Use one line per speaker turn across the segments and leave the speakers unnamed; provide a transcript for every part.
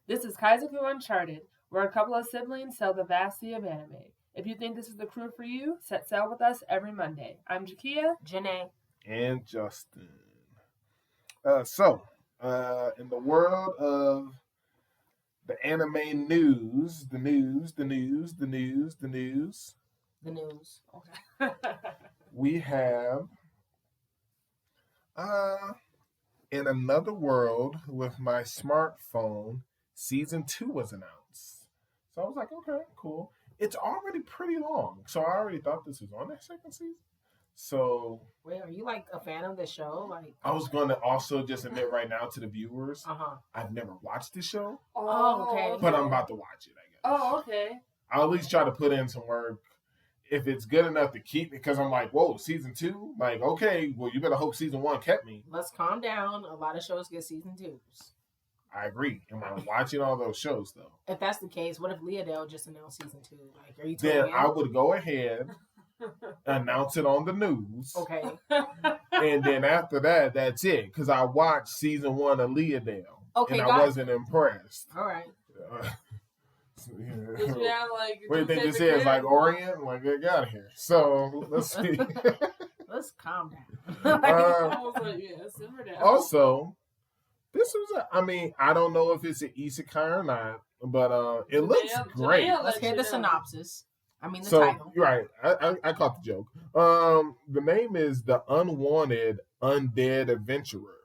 This is Kaizoku Uncharted, where a couple of siblings sell the vast sea of anime. If you think this is the crew for you, set sail with us every Monday. I'm Jakia,
Jenae,
and Justin. In the world of the anime news, the news,
Okay.
we have In Another World with My Smartphone, Season 2 was announced. So I was like, okay, cool. It's already pretty long, so I already thought this was on that second season. So
wait, are you like a fan of the show? Like,
I was going to also just admit right now to the viewers,
Uh-huh.
I've never watched the show,
Oh, okay.
but I'm about to watch it, I guess.
Oh, okay.
I'll at least try to put in some work. If it's good enough to keep me, because I'm like, whoa, season 2? Like, okay, well, you better hope season 1 kept me.
Let's calm down. A lot of shows get season 2s.
I agree. Am I watching all those shows, though?
If that's the case, what if Leodale just announced season 2? Like, are you
Then
tuning
I
in?
would go ahead, announce it on the news.
Okay.
And then after that, that's it. Because I watched season 1 of Leodale.
Okay,
and I
got it.
wasn't impressed.
All right.
Did you have, like,
what do you think this is? Like Orient? Like, get out of here. So, let's see.
Let's calm down.
I was like, yeah, simmer down.
Also, this was I don't know if it's an isekai or not, but it looks great.
Let's hear the synopsis. I mean, the
So,
title.
you're right. I caught the joke. The name is The Unwanted Undead Adventurer.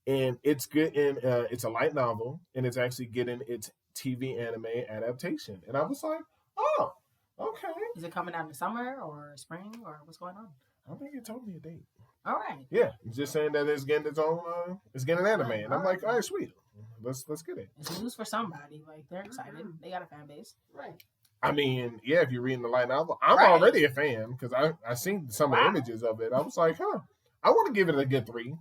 And it's good, and it's a light novel, and it's actually getting its TV anime adaptation. And I was like, oh, okay.
Is it coming out in the summer or spring or what's going on?
I don't think it told me a date.
All right.
Yeah, it's just saying that it's getting its own, it's getting an anime. And I'm like, all right, sweet. Let's get it.
It's news for somebody. Like, they're excited. They got a fan base.
Right.
I mean, yeah, if you're reading the light novel, I'm
Right.
already a fan because I seen some of the
Wow.
images of it. I was like, I want to give it a good 3.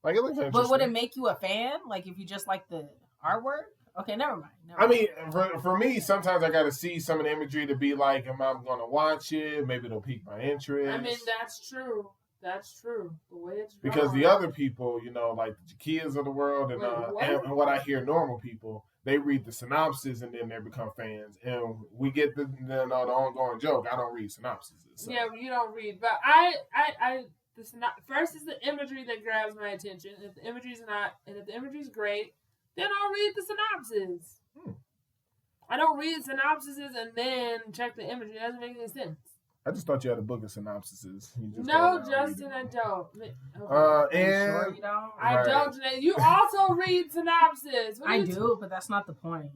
Like, it looks interesting.
But would it make you a fan? Like, if you just like the artwork? Okay, never mind.
I mean, for me, sometimes I got to see some of the imagery to be like, am I going to watch it? Maybe it'll pique my interest.
I mean, that's true. That's true. The way it's drawn.
Because the other people, like the Jakias of the world and,
Wait,
and what I hear normal people, they read the synopsis and then they become fans. And we get the ongoing joke. I don't read synopses. So.
Yeah, you don't read. But first is the imagery that grabs my attention. If the imagery's not, and if the imagery's great, then I'll read the synopsis. I don't read synopsises and then check the imagery. It doesn't make any sense.
I just thought you had a book of synopsises.
No, Justin, I don't.
Sure you don't?
I don't. You also read synopsis.
I do, but that's not the point.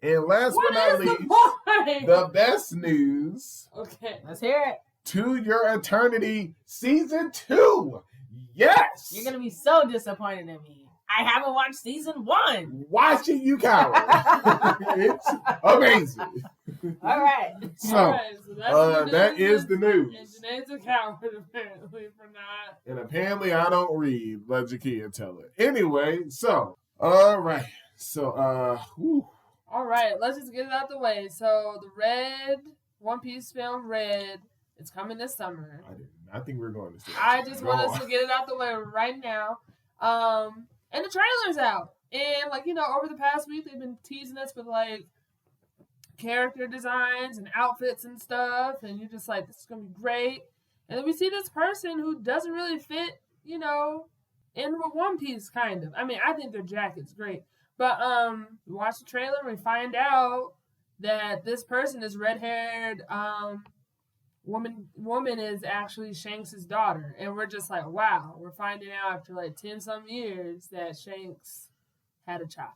And last
What
but not
is the
least,
point?
the best news.
Okay.
Let's hear it.
To Your Eternity Season 2. Yes.
You're going to be so disappointed in me. I haven't watched season 1.
Watch it, you coward. It's amazing.
All right.
So, that is the news.
And Janae's a coward, apparently, for not.
And apparently I don't read. Let Jakia tell it. Anyway, so, all right. So,
All right, let's just get it out the way. So, the One Piece film, Red, it's coming this summer.
I think we're going to see it.
I just want us to get it out the way right now. And the trailer's out. And, over the past week, they've been teasing us with, character designs and outfits and stuff. And you're just like, this is going to be great. And then we see this person who doesn't really fit, in with One Piece, kind of. I mean, I think their jacket's great. But we watch the trailer and we find out that this person is red-haired. Woman is actually Shanks' daughter. And we're just like, wow. We're finding out after 10-some years that Shanks had a child.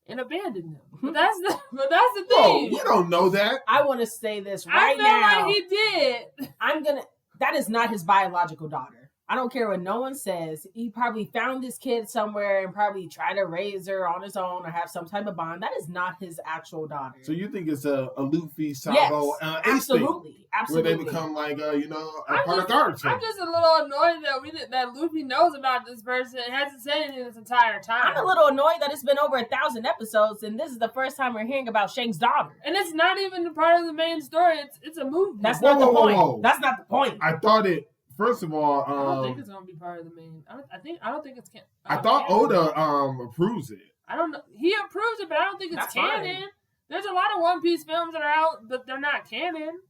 And abandoned them. But that's the thing.
Oh, you don't know that.
I want to say this right now.
I feel like he did.
That is not his biological daughter. I don't care what no one says. He probably found this kid somewhere and probably tried to raise her on his own or have some type of bond. That is not his actual daughter.
So you think it's a Luffy, Sabo,
yes, absolutely. Absolutely.
Where they become a part of guard.
I'm just a little annoyed that Luffy knows about this person and hasn't said anything this entire time.
I'm a little annoyed that it's been over 1,000 episodes and this is the first time we're hearing about Shanks' daughter.
And it's not even a part of the main story. It's a movie.
That's not the point. That's not the point.
I thought it. first of all,
I don't think it's gonna be part of the main. I don't think it's canon.
I thought Oda approves it.
I don't know. He approves it, but I don't think it's
That's
canon.
fine.
There's a lot of One Piece films that are out, but they're not canon.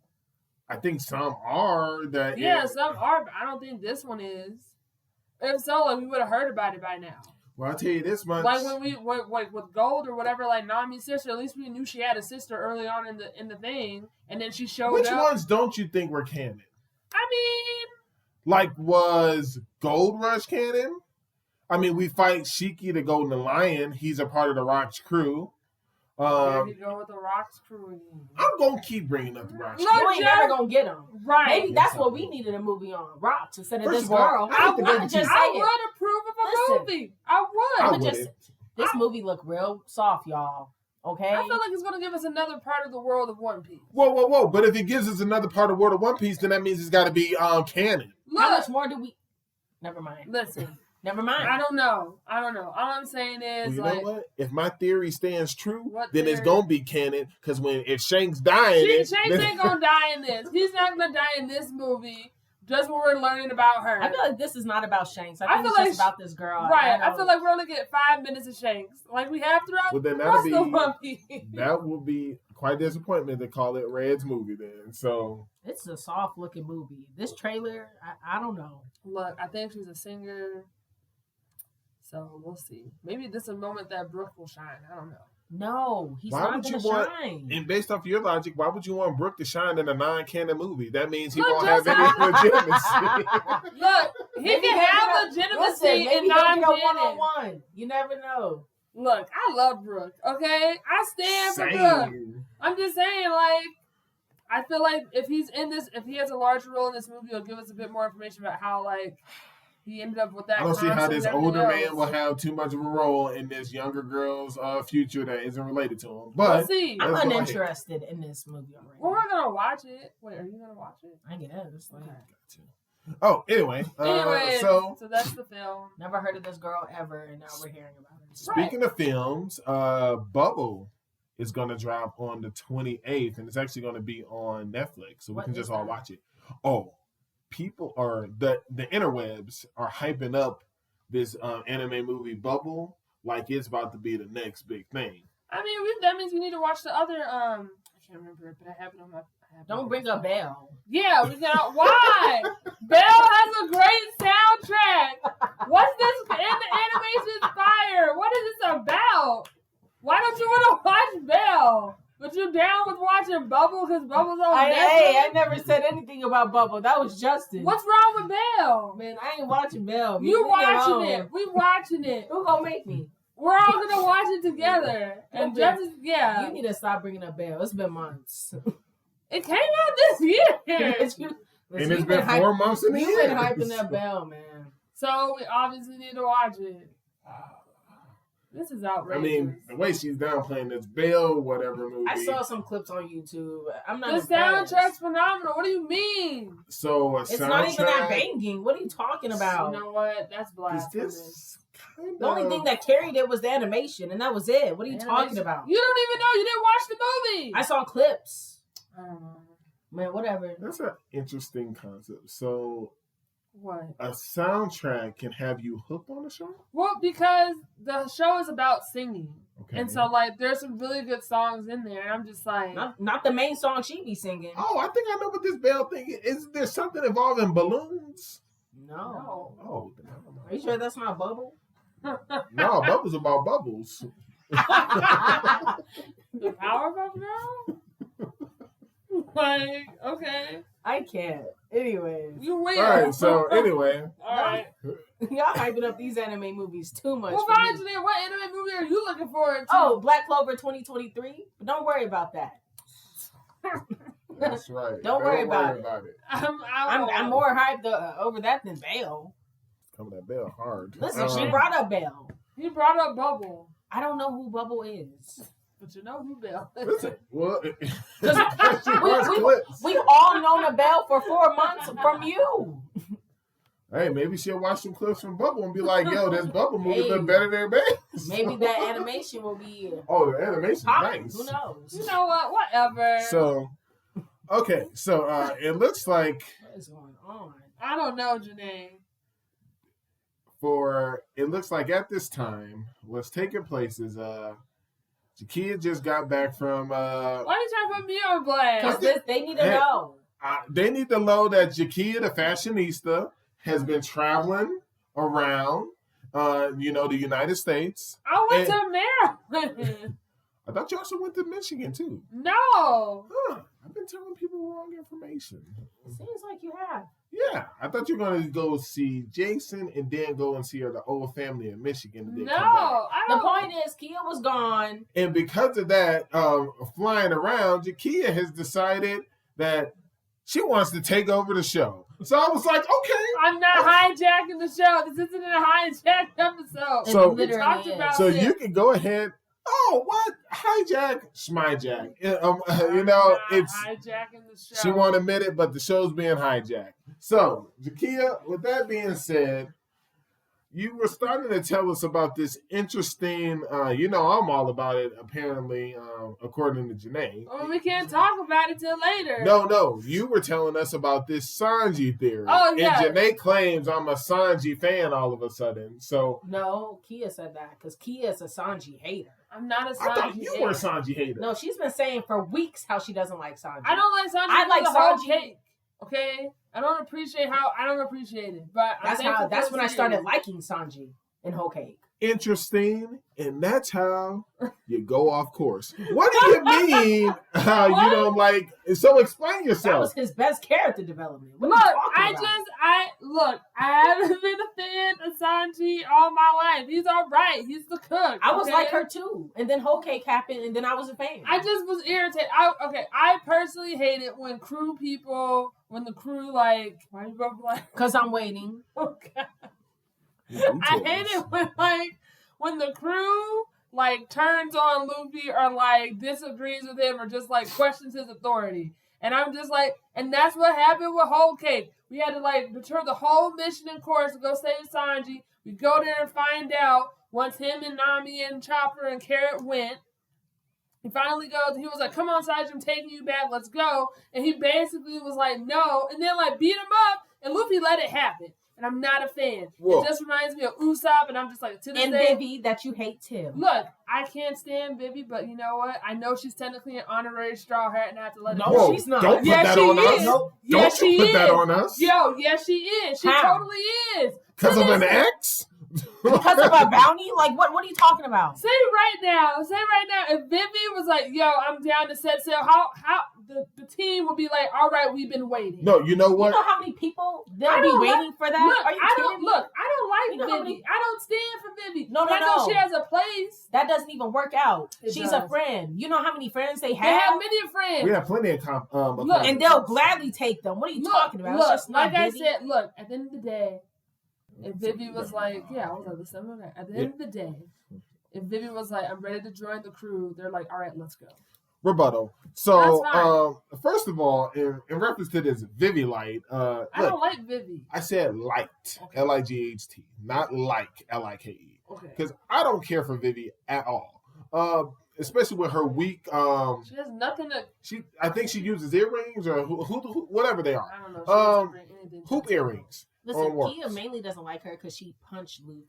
I think some are that.
Yeah, some are, but I don't think this one is. If so, like we would have heard about it by now.
Well, I'll tell you this much.
Like when we like with Gold or whatever, like Nami's sister. At least we knew she had a sister early on in the thing, and then she showed
Which
up.
ones don't you think were canon?
I mean,
Like, was Gold Rush canon? I mean, we fight Shiki the Golden Lion. He's a part of the Rock's crew.
there you go with the Rocks crew again.
I'm gonna keep bringing up the Rock's
No,
crew.
You ain't never gonna get them.
Right.
Maybe that's what we needed a movie on. Rocks instead of
First
this
of all,
girl.
I
I'm
think
gonna
they
just say
I
it.
would approve of a
Listen.
movie. I would.
I
I'ma
wouldn't.
just this movie look real soft, y'all. Okay.
I feel like it's gonna give us another part of the world of One Piece.
Whoa! But if it gives us another part of World of One Piece, then that means it's got to be canon.
How
Look,
much more do we? Never mind.
listen.
Never mind.
I don't know. All I'm saying is,
Well, you
like,
know what? If my theory stands true,
What
then it's
theory?
gonna be canon. Because if Shanks dying,
Shanks ain't gonna die in this. He's not gonna die in this movie. Just when we're learning about her.
I feel like this is not about Shanks. I
I
think
feel
it's
like
just about this girl.
Right. I feel like we're only getting 5 minutes of Shanks, like we have throughout
Well, then
the
that'll
rest of
be-
One Piece.
that will be quite a disappointment to call it Red's movie. Then, so
it's a soft looking movie. This trailer, I don't know.
Look, I think she's a singer, so we'll see. Maybe this is a moment that Brooke will shine. I don't know.
No, he's
Why
not
would
gonna
you want-
shine.
and based off your logic, why would you want Brooke to shine in a non-canon movie? That means he
Look,
won't have
just
any
how-
legitimacy.
Look, he
Maybe
can
they'll
have
get
legitimacy
Listen, maybe
and
they'll get a
non-canon.
one-on-one. You never know.
Look, I love Brooke. Okay, I stand for Brooke.
Same.
I'm just saying, like, I feel like if he's in this, if he has a larger role in this movie, he'll give us a bit more information about how, like, he ended up with that.
I don't see how
concept
this
and everything
older
else.
man will have too much of a role in this younger girl's future that isn't related to him.
We'll
But
see.
I'm
That's what I hate.
uninterested in this movie already.
Well, we're gonna watch it. Wait, are you gonna watch it?
I guess. Like,
oh, anyway,
Anyway,
so
so that's the film.
never heard of this girl ever, and now we're hearing about her.
speaking of films, Bubble is going to drop on the 28th, and it's actually going to be on Netflix, so we
What
can
is
just all
that?
watch it. Oh, people are the interwebs are hyping up this anime movie Bubble like it's about to be the next big thing.
I mean, that means we need to watch the other. I can't remember it, but I have it on my.
Don't ring a bell.
Yeah, we got. Why? Belle has a great soundtrack. What's this? And the animation's fire. What is this about? Why don't you want to watch Belle? But you down with watching Bubble because Bubble's on Netflix?
I never said anything about Bubble. That was Justin.
What's wrong with Belle?
Man, I ain't watching Bell.
You
Leave me
watching
alone.
it? We watching it.
Who gonna make me?
We're all gonna watch it together. And
Yeah.
Justin, yeah,
You need to stop bringing up Bell. It's been months.
it came out this year.
And it's been 4 months in the
You've
year.
been hyping that Bell, man.
So we obviously need to watch it. This is
I
outrageous.
mean, the way she's downplaying this Belle whatever movie.
I saw some clips on YouTube. I'm not
the
impressed.
soundtrack's phenomenal. What do you mean?
So a
It's
soundtrack.
not even that banging. What are you talking about?
You know what? That's
Is
blasphemous.
this kind
The only thing that carried it was the animation, and that was it. What are you talking about?
You don't even know. You didn't watch the movie.
I saw clips.
I don't know.
Man, whatever.
That's an interesting concept. So
What?
a soundtrack can have you hooked on the show?
Well, because the show is about singing.
Okay.
And so, like, there's some really good songs in there. And I'm just like...
Not the main song she be singing.
Oh, I think I know what this Belle thing is. Is there something involving balloons?
No.
Oh, then I don't know.
Are you sure that's not Bubble?
No, Bubbles about bubbles.
The Powerpuff Girl? Like, okay.
I can't. Anyways.
You win.
All right, so anyway.
All right.
Y'all hyping up these anime movies too much.
Well,
for
fine,
me.
Janine, what anime movie are you looking forward to?
Oh, Black Clover 2023. But don't worry about that.
That's right.
Don't worry about
it.
I'm more hyped over that than Belle.
Coming at Belle hard.
Listen, she brought up Belle.
He brought up Bubble.
I don't know who Bubble is.
But you know who Belle is.
Listen, well,
Just-
she wants
we-
clips.
We've all known a Belle for 4 months from you.
Hey, maybe she'll watch some clips from Bubble and be like, "Yo, this Bubble movie
Hey.
look better than Belle's."
Maybe that animation will be
Oh, the animation's
popping.
nice.
Who knows?
You know what? Whatever.
So, okay, so it looks like
What is going on?
I don't know, Jenae.
For it looks like at this time, what's taking place is Jakia just got back from
Why are you trying to put me on blast?
Because they need to know.
They need to know that Jakia, the fashionista, has been traveling around, the United States.
I went to Maryland.
I thought you also went to Michigan too.
No.
I've been telling people wrong information.
Seems like you have.
Yeah, I thought you were going to go see Jason and then go and see the old family in Michigan. And then
No,
come back.
I don't.
The point is, Kia was gone.
And because of that, flying around, Jakia has decided that she wants to take over the show. So I was like, okay.
I'm not hijacking the show. This isn't a hijacked episode.
So-
we talked about
So
this.
you can go ahead. Oh, what? Hijack? Schmijack.
I'm not
It's...
hijacking the show.
She won't admit it, but the show's being hijacked. So, Jakia, with that being said, you were starting to tell us about this interesting, I'm all about it, apparently, according to Jenae.
Well, we can't talk about it till later.
No, you were telling us about this Sanji theory.
Oh, yeah.
And Jenae claims I'm a Sanji fan all of a sudden. So,
No, Kia said that because Kia is a Sanji hater.
I'm not a Sanji.
I thought you were a Sanji hater.
No, she's been saying for weeks how she doesn't like Sanji.
I don't like Sanji.
I like
the whole
Sanji.
cake. Okay, I don't appreciate it, but
That's when I started liking Sanji in Whole Cake.
Interesting, and that's how you go off course. What do you mean how you don't like? So explain
That
yourself.
was his best character development. What
Look,
are you talking about?
I haven't been a fan of Sanji all my life. He's all right. He's the cook.
I was
okay?
like her too, and then Whole Cake happened, and then I was a fan.
I just was irritated. I personally hate it when the crew like, why you both like,
Because I'm waiting.
okay. I hate it when the crew like turns on Luffy or like disagrees with him or just like questions his authority. And I'm just like, and that's what happened with Whole Cake. We had to like deter the whole mission in course to go save Sanji. We go there and find out once him and Nami and Chopper and Carrot went. He finally goes, he was like, come on, Sanji, I'm taking you back, let's go. And he basically was like, no, and then like beat him up, and Luffy let it happen. And I'm not a fan.
Whoa.
It just reminds me of Usopp, and I'm just like, to this
And
day.
Vivi, that you hate too.
Look, I can't stand Vivi, but you know what? I know she's technically an honorary Straw Hat, and I have to let it
No,
go.
Whoa,
she's not.
Don't put
Yes,
that
she
on us.
is.
Nope.
Yes,
Don't you
she
put
is.
that on us.
Yo, yes, she is. She
How?
totally is.
Because of
To
an
this-
ex?
Because of a bounty? Like, what are you talking about?
Say right now, if Vivi was like, yo, I'm down to set sail, how the team would be like, all right, we've been waiting.
No, you know
You
what?
know how many people
I
they'll be
don't
waiting for that?
Look,
Are you
I
kidding
don't
me?
look. I don't like
You know how
Vivi.
many-
I don't stand for Vivi.
No,
But I know
no.
she has a place.
That doesn't even work out.
It
She's a
does.
friend. You know how many friends they
They have
have?
many friends.
We have plenty of
Look,
And they'll gladly take them. What are you talking about?
Look,
It's just not
like I
Vivi.
said, look, at the end of the day, if Vivi was like, yeah, I was like, listen, okay. At the end of the day, if Vivi was like, I'm ready to join the crew, they're like, all right, let's go.
rebuttal. So,
That's fine.
first of all, in reference to this Vivi light,
I
look,
don't like Vivi.
I said light,
Okay.
L-I-G-H-T, not like, L-I-K-E.
Okay.
Because I don't care for Vivi at all. Especially with her weak,
She has nothing to.
I think she uses earrings or whatever they are.
I don't know. She doesn't bring anything to
Hoop
the table.
earrings.
Listen,
works.
Kia mainly doesn't like her because she punched Luffy.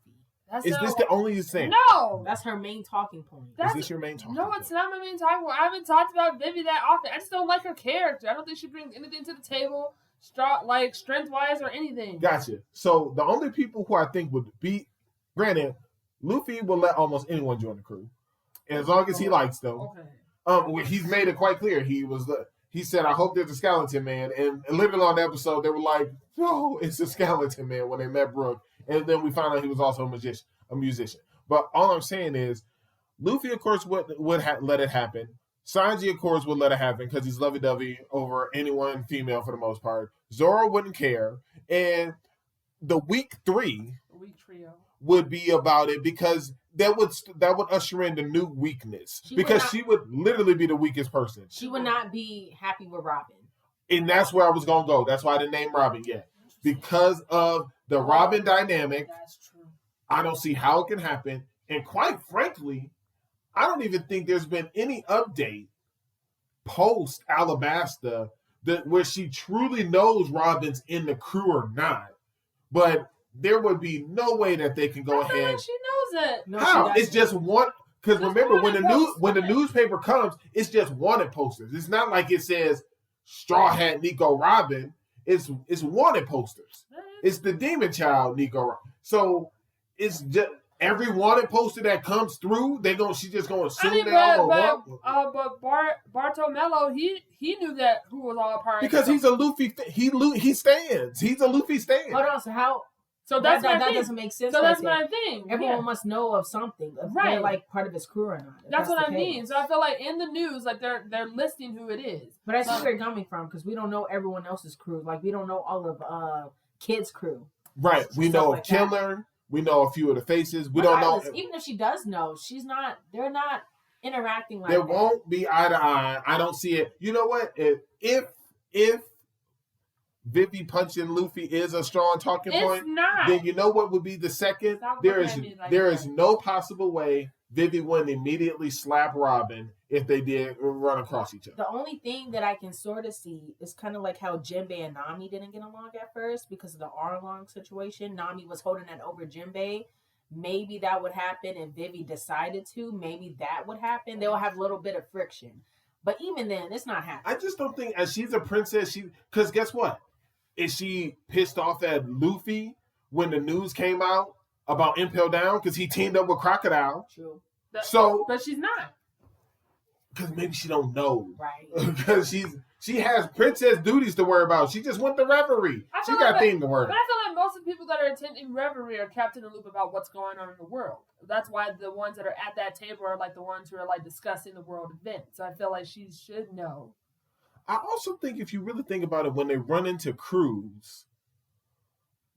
That's
Is
not
this the only thing?
No.
That's her main talking point.
Is
That's-
this your main talking
No,
point?
it's not my main talking point. I haven't talked about Vivi that often. I just don't like her character. I don't think she brings anything to the table, strength wise or anything.
Gotcha. So the only people who I think would be, granted, Luffy will let almost anyone join the crew, as long as he likes them.
Okay.
He's made it quite clear. He said, "I hope there's a skeleton man," and literally on the episode they were like, "No, it's a skeleton man." When they met Brooke, and then we found out he was also a musician. But all I'm saying is, Luffy, of course, would let it happen. Sanji, of course, would let it happen because he's lovey-dovey over anyone female for the most part. Zoro wouldn't care, and the week 3
Weak trio.
would be about it because that would usher in the new weakness she would literally be the weakest person.
She would not be happy with Robin.
And that's where I was gonna go. That's why I didn't name Robin yet. Because of the Robin dynamic,
That's true.
I don't see how it can happen. And quite frankly, I don't even think there's been any update post Alabasta where she truly knows Robin's in the crew or not. But there would be no way that they can go
I feel
ahead.
like she knows it.
No,
How?
she
It's just one. Because
Just
remember,
wanted
when the newspaper comes, it's just wanted posters. It's not like it says Straw Hat Nico Robin. It's wanted posters. It's the Demon Child Nico Robin. So it's just every wanted poster that comes through, she's just going to assume they all are
but Bartolomeo, he knew that who was all part
because he's a Luffy. He stands. He's a Luffy stand.
Hold on, so how?
So that's
that
my thing.
doesn't make sense.
So that's
right
my thing.
Everyone
Yeah.
must know of something. If
Right.
they're like part of his crew or not.
That's what
the
I mean.
case.
So I feel like in the news, like they're listing who it is.
But I see where you're coming from because we don't know everyone else's crew. Like we don't know all of Kid's crew.
Right. We
Stuff
know
like
Killer.
that.
We know a few of the faces. We don't know.
Even if she does know, she's not. They're not interacting like
There
that.
won't be eye to eye. I don't see it. You know what? If Vivi punching Luffy is a strong talking
It's
point,
not.
then you know what would be the second?
Stop
There
looking
is
at me like
there
that.
is no possible way Vivi wouldn't immediately slap Robin if they did run across each other.
The only thing that I can sort of see is kind of like how Jinbei and Nami didn't get along at first because of the Arlong situation. Nami was holding that over Jinbei. Maybe that would happen if Vivi decided to. Maybe that would happen. They'll have a little bit of friction. But even then, it's not happening.
I just don't think, as she's a princess, because guess what? Is she pissed off at Luffy when the news came out about Impel Down because he teamed up with Crocodile?
True.
But
she's not.
Because maybe she don't know.
Right.
Because she has princess duties to worry about. She just went to Reverie. She got things to worry
But
about.
I feel like most of the people that are attending Reverie are kept in the loop about what's going on in the world. That's why the ones that are at that table are like the ones who are like discussing the world event. So I feel like she should know.
I also think if you really think about it, when they run into crews,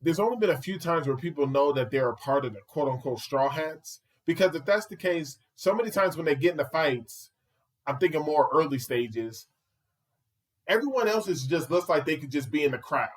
there's only been a few times where people know that they're a part of the quote-unquote Straw Hats. Because if that's the case, so many times when they get into fights, I'm thinking more early stages, everyone else just looks like they could just be in the crowd.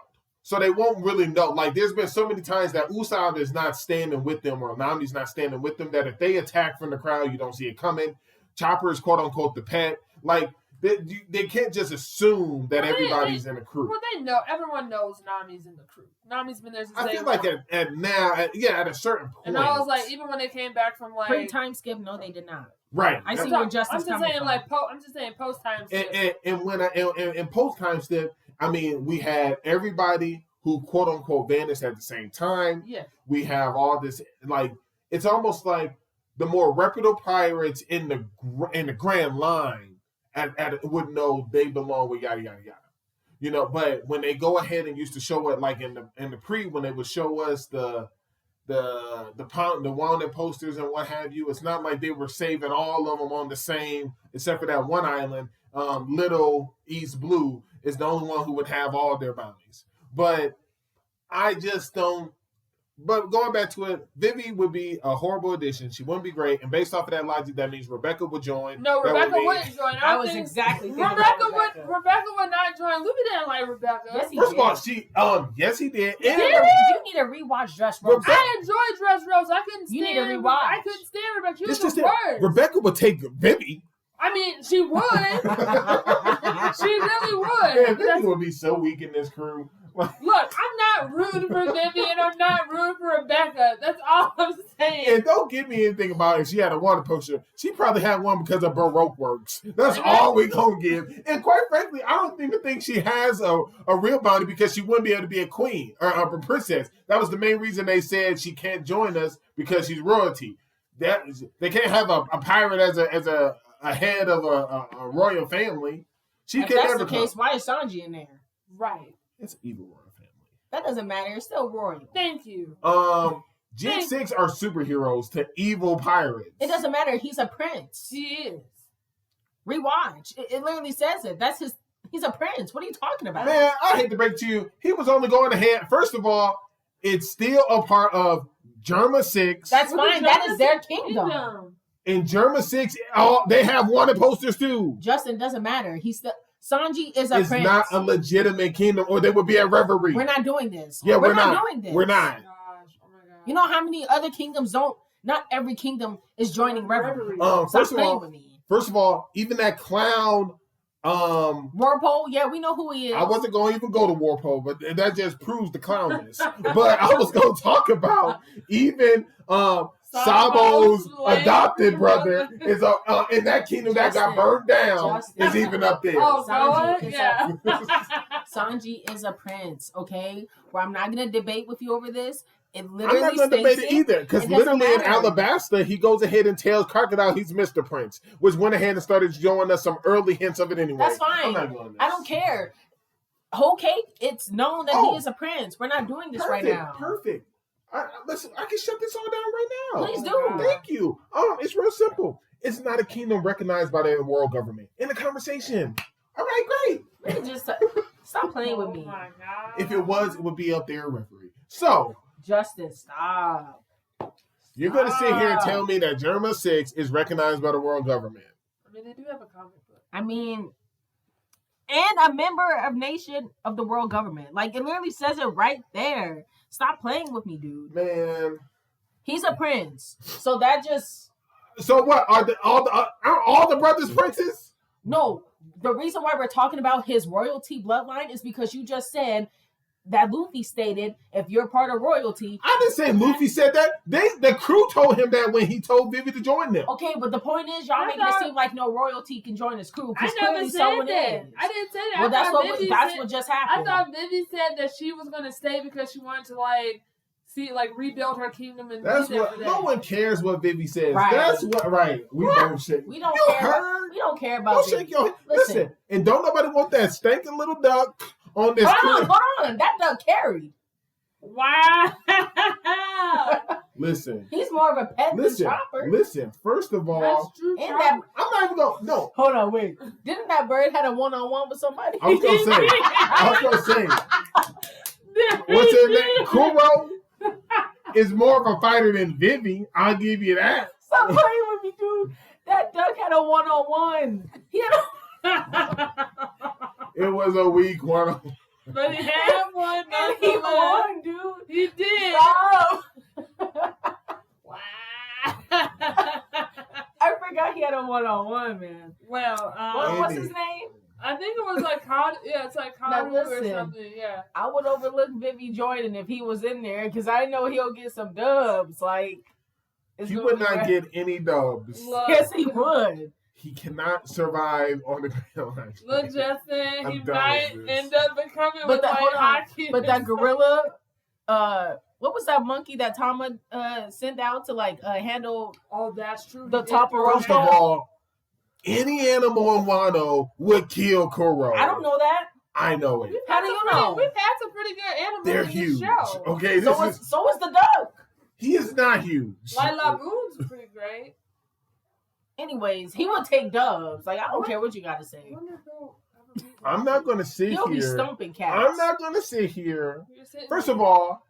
So they won't really know. Like, there's been so many times that Usopp is not standing with them or Nami's not standing with them that if they attack from the crowd, you don't see it coming. Chopper is quote-unquote the pet. Like, they can't just assume that everybody's in the crew.
Well, they know. Everyone knows Nami's in the crew. Nami's been there since
I
day
feel like
one.
at a certain point.
And I was like, even when they came back from like
Pre-time skip, no, they did not.
Right.
I see where Justin's
I'm just
coming
saying,
from.
like, I'm just saying post time.
And post time step, I mean, we had everybody who quote unquote vanished at the same time.
Yeah.
We have all this, like, it's almost like the more reputable pirates in the grand line would know they belong with yada yada yada. You know, but when they go ahead and used to show it, like in the pre, when they would show us the wanted posters and what have you, it's not like they were saving all of them on the same, except for that one island. Little East Blue is the only one who would have all their bounties. But I just don't. But going back to it, Vivi would be a horrible addition. She wouldn't be great. And based off of that logic, that means Rebecca would join.
No, Rebecca wouldn't join.
I was exactly thinking
Rebecca
about
Rebecca would not join. Luffy didn't like Rebecca.
Yes, he
First
did.
of all, yes, he did. And
You need to rewatch Dress Rose.
I enjoyed Dress Rose. I couldn't stand.
You need to rewatch.
I couldn't stand Rebecca. She was
it's just
the
that
worst.
Rebecca would take Vivi.
I mean, she would. She really
Man,
would.
Vivi would be so weak in this crew.
Look, I'm not rooting for Vivi and I'm not rooting for Rebecca. That's all I'm saying.
And don't give me anything about if she had a water poster. She probably had one because of Baroque works. That's all we gonna give. And quite frankly, I don't even think she has a real bounty because she wouldn't be able to be a queen or a princess. That was the main reason they said she can't join us because she's royalty. They can't have a pirate as a head of a royal family. She
If
can
that's
never
the case, why is Sanji in there?
Right.
It's an evil royal family.
That doesn't matter. It's still royal.
Thank you.
Gen 6 are superheroes to evil pirates.
It doesn't matter. He's a prince.
She is.
Rewatch. It literally says it. That's his. He's a prince. What are you talking about?
Man, I hate to break to you. He was only going ahead. First of all, it's still a part of Germa 6.
That's
What
fine.
is
That is their
Kingdom?
kingdom.
In Germa 6, they have wanted posters too.
Justin doesn't matter. He's still. Sanji is a
It's
prince.
not a legitimate kingdom, or they would be at Reverie.
We're not doing this.
Yeah, we're
not
not
doing this.
We're
Oh
not.
my gosh. Oh my god.
You know how many other kingdoms don't? Not every kingdom is joining Reverie.
First
Stop
of
playing
all,
with me.
even that clown
Warpole, yeah, we know who he is.
I wasn't going to even go to Warpole, but that just proves the clownness. But I was going to talk about even Sabo's adopted brother is in that kingdom that got burned down is even up there.
Oh,
Sanji is a prince, okay? Where I'm not going to debate with you over this. It
I'm
literally
not going to debate it either, because literally in Alabasta, he goes ahead and tells Crocodile he's Mr. Prince, which went ahead and started showing us some early hints of it anyway.
That's fine. I don't care. Whole cake, it's known that he is a prince. We're not doing this right now.
Perfect. Listen, I can shut this all down right now.
Please do.
Thank you. It's real simple. It's not a kingdom recognized by the world government. In the conversation. All right, great.
Let me just stop playing with me.
My God.
If it was, it would be up there, referee. So,
Justin, stop.
You're going to sit here and tell me that Germa 6 is recognized by the world government.
I mean, they do have a comic book.
I mean, and a member of nation of the world government. Like, it literally says it right there. Stop playing with me, dude.
Man.
He's a prince. So that just...
So what? Are all the brothers princes?
No. The reason why we're talking about his royalty bloodline is because you just said that Luffy stated, if you're part of royalty...
I didn't say Luffy said that. The crew told him that when he told Vivi to join them.
Okay, but the point is, y'all making it seem like no royalty can join his crew.
I never said that.
Is.
I didn't say that.
Well, that's what just happened.
I thought Vivi said that she was going to stay because she wanted to, rebuild her kingdom and
that's
be there
what.
for that.
No one cares what Vivi says.
Right.
That's what. Right. We don't shake.
We don't
you
care.
Heard?
We don't care about.
Don't shake your head. Listen, and don't nobody want that stinking little duck on this.
Hold on. That duck carried.
Wow.
Listen.
He's more of a pet than Chopper.
Listen. First of all,
that's true.
I'm
not even going. No.
Hold on. Wait. Didn't that bird had a one-on-one with somebody?
I was gonna say. What's her name? Kuro is more of a fighter than Vivi. I'll give you that.
Stop playing with me, dude. That duck had a one-on-one. He had
It was a weak one.
But he had one.
And he won, dude.
He did.
Stop.
Wow.
I forgot he had a one-on-one, man.
Well,
what's his name?
I think it was like Karoo. Yeah, it's like Karoo or something. Yeah.
I would overlook Vivi joining if he was in there because I know he'll get some dubs. Like,
he would not get any dubs.
Yes, he would.
He cannot survive on the ground.
Look, Justin, he might end up becoming hockey.
But that gorilla, what was that monkey that Tama sent out to handle?
Oh, that's true.
The top of
First of all, any animal in Wano would kill Kuro.
I don't know that.
I know it.
How do you know?
We've had some pretty good animals.
They're
in
huge.
This show.
Okay,
so is the duck.
He is not huge.
Like Lagoon's pretty great.
Anyways, he will take dubs. Like, I don't care what you got to say.
I'm not going to sit
He'll
here.
Be stumping cats.
I'm not going to sit here. First of all,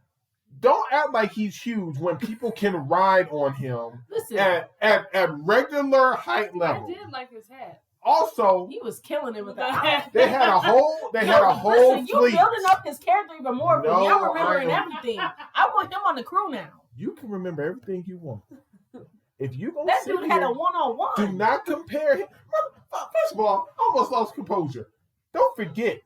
don't act like he's huge when people can ride on him.
Listen,
at regular height level.
I did like his hat.
Also,
he was killing it with the hat.
They had a whole
listen,
fleet.
You building up his character even more.
No,
y'all remembering everything. I want him on the crew now.
You can remember everything you want. If you gonna
that dude had a one-on-one.
Do not compare him. First of all, I almost lost composure. Don't forget.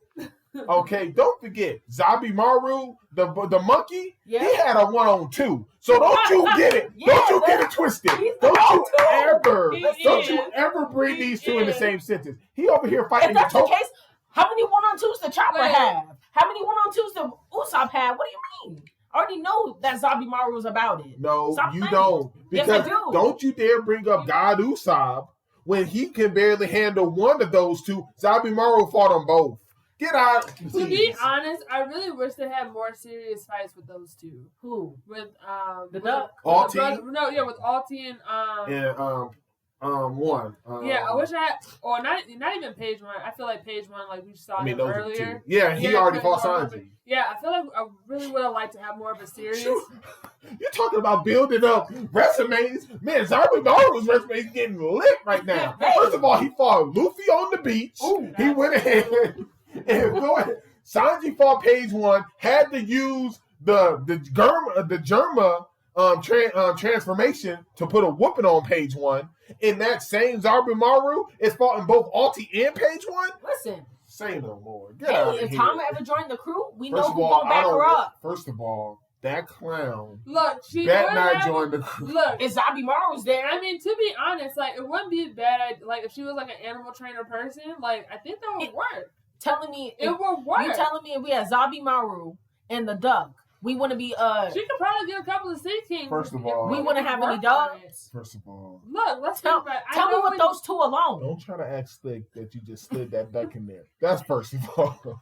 Okay, don't forget. Zabimaru, the monkey, he had a 1-on-2. So don't you get it. Don't you get it twisted. Don't you ever bring these two in the same sentence. He over here fighting.
If that's the case, how many 1-on-2s did Chopper have? How many 1-on-2s did Usopp have? What do you mean? I already know that Zabimaru was about it.
No, you don't. Because
yes, I do.
Don't you dare bring up God Usopp when he can barely handle one of those two. Zabimaru fought them both. Get out. Please.
To be honest, I really wish they had more serious fights with those two.
Who?
With
the duck?
Alti?
With Alti and
one.
Yeah, I wish I had, or not even page one. I feel like page one, like we saw him earlier.
Yeah, he already fought Sanji.
Yeah, I feel like I really would have liked to have more of a series.
You're talking about building up resumes. Man, Zabimaru's resume is getting lit right now. First of all, he fought Luffy on the beach. Ooh, he went ahead and go ahead. Sanji fought page one, had to use the Germa transformation to put a whooping on page 1. And that same Zabimaru is fought in both Ulti and page 1.
Listen.
Say no more. Get out of
if
here.
Tama ever joined the crew, we
First
know
of
who's
all,
gonna back her up.
First of all, that clown
Look, she
better
would
not
have-
join the crew.
Look,
If Zabimaru's there,
I mean, to be honest, like it wouldn't be bad. Like if she was like an animal trainer person, like I think that would work.
telling me
It would work.
you telling me if we had Zabimaru and the duck, we wouldn't be
She could probably get a couple of Sea Kings.
First of
if
all,
we
it
wouldn't have any
worked on it.
dogs.
First of all,
Look, let's
Tell,
think about it.
tell me what those two alone.
don't try to act slick that you just slid that duck in there. That's first of all.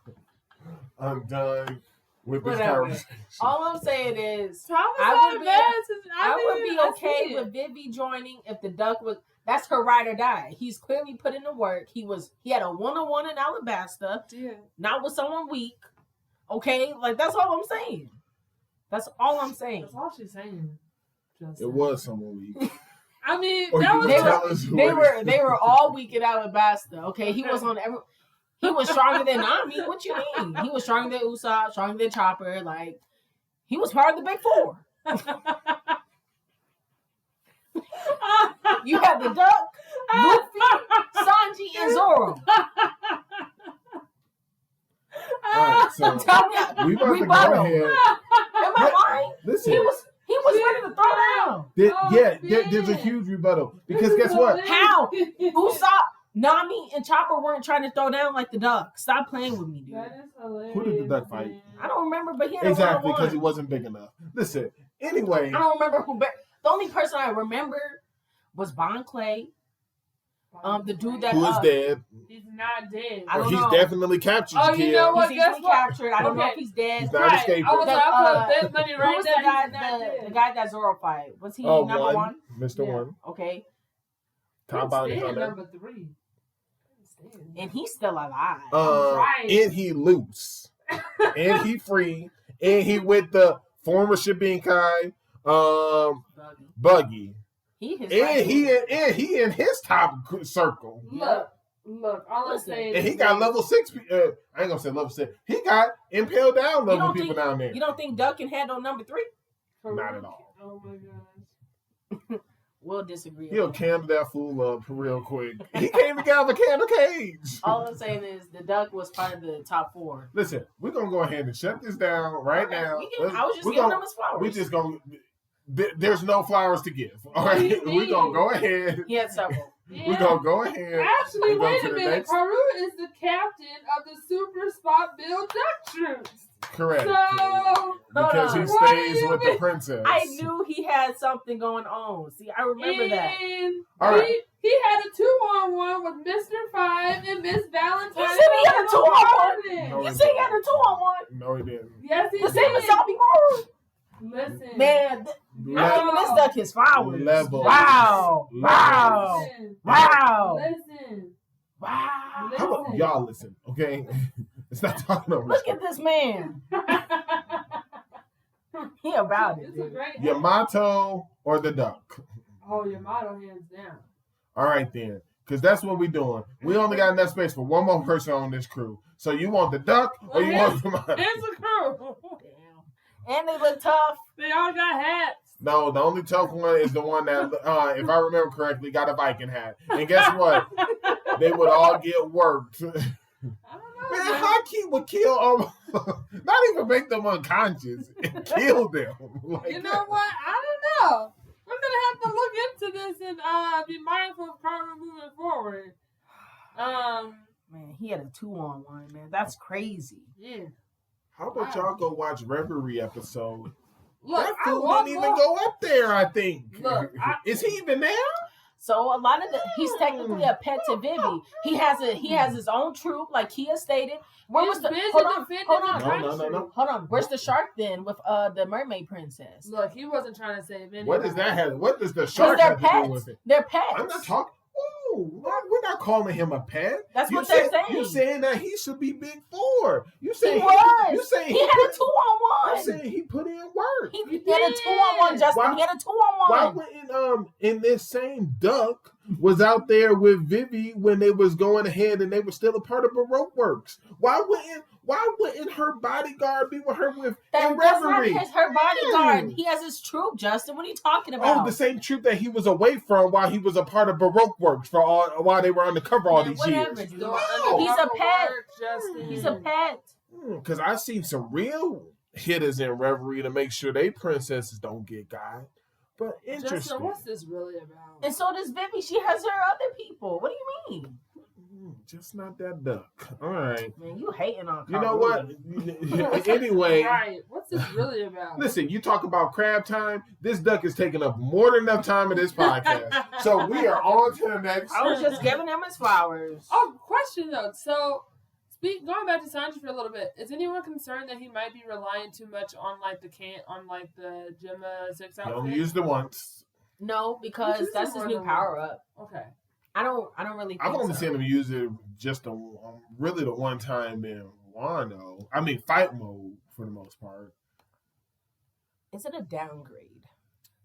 I'm done with this
Whatever.
conversation.
All I'm saying is
Thomas
I
not
would be-
bad.
I would be
I
okay
see it.
with Vivi joining if the duck was. That's her ride or die. He's clearly put in the work. He had a 1-on-1 in Alabasta,
Yeah.
not with someone weak. Okay, like that's all I'm saying. That's all I'm saying.
That's all she's saying.
It was someone weak.
I mean,
Or
that
you
was
can
They
tell
were-
us who
They
it
were
is.
they were all weak in Alabasta. Okay, he was on every. He was stronger than Nami. What you mean? He was stronger than Usopp, stronger than Chopper. Like he was part of the Big Four. You had the Duck, Luffy, Sanji, and Zoro.
All right, so
Tell me,
we about to go
rebuttal.
ahead.
Am I lying?
Listen,
He was ready to throw down.
there's a huge rebuttal because guess what?
How? Usopp, Nami, and Chopper weren't trying to throw down like the Duck. Stop playing with me, dude.
That is hilarious.
Who did the duck fight?
man.
I don't remember, but he had
Exactly,
a 1-on-1.
because he wasn't big enough. Listen, anyway,
I don't remember who. The only person I remember was Bon Clay. The dude that
who is dead?
He's not dead.
I
Or
don't
he's
know.
definitely captured.
Oh, you
Jakia.
know what?
He's
Guess
easily
what?
captured. I don't know
Okay.
if he's dead.
He's not
Right.
escaping.
I was like, I put that money
Who
right
was
there.
the guy
He's not
that
dead.
the guy that Zoro fight? Was he
Oh,
number one?
Mr.
Yeah.
One.
Okay,
Top bounty
Stan
hunter.
number 3.
and he's still alive.
Right.
And he loose. And he free. And he with the former Shippinkai Buggy.
He his
And he in his top circle.
Look, all I'm
Listen,
saying
And he
is
got level 6. I ain't gonna say level 6. He got impaled down level
don't
people
think-
down there.
You don't think Duck can handle number 3?
Not at all.
Oh my gosh.
We'll disagree.
He'll
on that.
candle that fool up real quick. He can't even get out of a candle cage.
All I'm saying is the Duck was part of the top 4.
Listen, we're gonna go ahead and shut this down right now.
I was just
We're
giving
gonna-
him his flowers.
We just gonna. There's no flowers to give. All right, we're gonna go ahead.
He had several.
We're gonna go ahead.
Actually,
and go
wait
to
a
the
minute.
next-
Karoo is the captain of the Super Spot Bill Duck Troops.
Correct.
So,
Because he
Hold
on.
stays
What
with
do
the
you
princess.
I knew he had something going on. See, I remember that.
and
All right.
he had a 2-on-1 with Mr. 5 and Miss Valentine.
You said he had a 2-on-1?
No,
You said he had a 2-on-1?
No, he didn't.
Yes, he
The same as
did.
Zabimaru?
Listen.
Man, I'm giving this Duck his flowers.
Levels.
Wow.
Levels.
Wow.
Listen.
Wow.
Listen.
Wow.
How about y'all listen, okay? It's not talking over.
Look at this man. He about it,
It's a
dude.
great
Yamato or the duck.
Oh, Yamato hands down.
All right then, because that's what we're doing. We only got enough space for one more person on this crew. So you want the duck or you want Yamato?
Here's the crew.
Damn. And they look tough.
They all got hats.
No, the only tough one is the one that, if I remember correctly, got a Viking hat. And guess what? They would all get worked.
I don't know.
Man,
man.
Haki would kill not even make them unconscious and kill them. Like,
You know what? I don't know. We're gonna have to look into this and be mindful of Karoo moving forward.
Man, he had a 2-on-1, man. That's crazy.
Yeah.
How about y'all go watch Reverie episode?
Look,
That
I
fool
want
didn't even
more.
go up there, I think.
Look,
Is he even there?
So a lot of he's technically a pet to Vivi. He has his own troop, like Kia stated. Where was
He's
the
busy
hold on,
defending
hold
the
on,
country.
No.
hold on? Where's the shark then with the mermaid princess?
Look, he wasn't trying to save anybody.
What does that have? What does the
Because
shark
they're
have to do
pets.
with it?
They're pets.
I'm not talking. We're not calling him a pet.
That's
You
what they're
say-
saying.
You saying that he should be big 4. You
He
saying
was.
You saying
He had a
I'm
2-on-1.
saying he put in work.
He
He
had a
did.
2-on-1, Justin.
Why-
He had a
Why
2-on-1.
wouldn't in this same duck was out there with Vivi when they was going ahead and they were still a part of Baroque Works? Why Why wouldn't her bodyguard be with her with
That's not her bodyguard. He has his troop, Justin. What are you talking about?
Oh, the same troop that he was away from while he was a part of Baroque Works while they were undercover all these years.
He's a pet.
Justin.
He's a pet.
Because I've seen some real hitters in Reverie to make sure they princesses don't get got. But interesting.
Justin, what's this really about?
And so does Vivi. She has her other people. What do you mean?
Just not that duck. All right.
Man, you hating on Karoo.
You know what? Anyway.
Right. What's this really about?
Listen, you talk about crab time. This duck is taking up more than enough time in this podcast. So we are on to the next.
I was just giving him his flowers.
Oh, question though. So, going back to Sanji for a little bit, is anyone concerned that he might be relying too much on the Gemma 6 outfit?
He only used it once.
No, because that's his new power up.
Okay.
I don't really think
I've only seen him use it just really the one time in Wano. I mean, fight mode for the most part.
Is it a downgrade?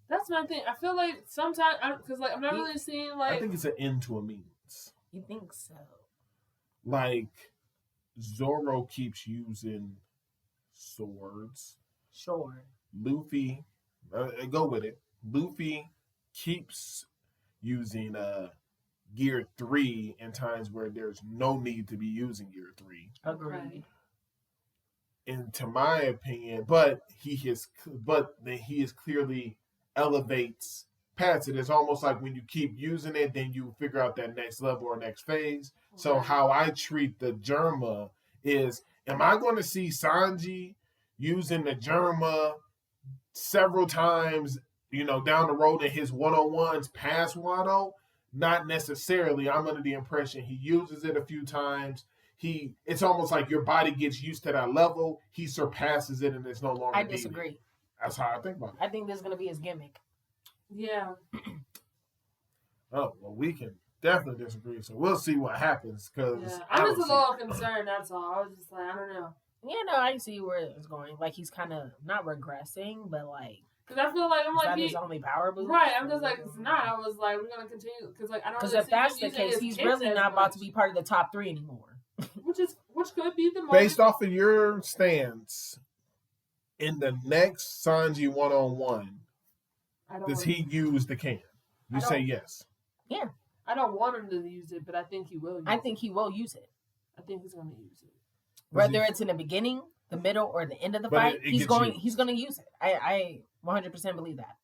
That's my thing. I feel like sometimes, because I'm not really seeing
I think it's an end to a means.
You think so?
Like, Zoro keeps using swords.
Sure.
Luffy, go with it. Luffy keeps using Gear 3 in times where there's no need to be using Gear 3.
Agreed.
And to my opinion, but he is clearly elevates past it. It's almost like when you keep using it, then you figure out that next level or next phase. Okay. So how I treat the Germa is, am I going to see Sanji using the Germa several times, down the road in his one-on-ones past Wano? Not necessarily. I'm under the impression he uses it a few times. It's almost like your body gets used to that level. He surpasses it and it's no longer needed.
I disagree.
That's how I think about it.
I think this is going to be his gimmick.
Yeah.
Oh, well, we can definitely disagree. So we'll see what happens. Cause
I'm just a little concerned, that's all. I was just like, I don't know.
Yeah, no, I see where it's going. Like, he's kind of not regressing, but like,
because I feel like
is that his only power boost?
Right, I'm just like, it's not. I was like, we're gonna continue because I don't.
Because if that's the case, he's really not about to be part of the top 3 anymore.
which could be the most
based off of your stance in the next Sanji 1-on-1. Does he use the can? You say yes.
Yeah.
I don't want him to use it, but I think he will.
I think he will use it.
I think he's going to use it.
Whether it's in the beginning, the middle, or the end of the fight, he's going to use it. I 100% believe that.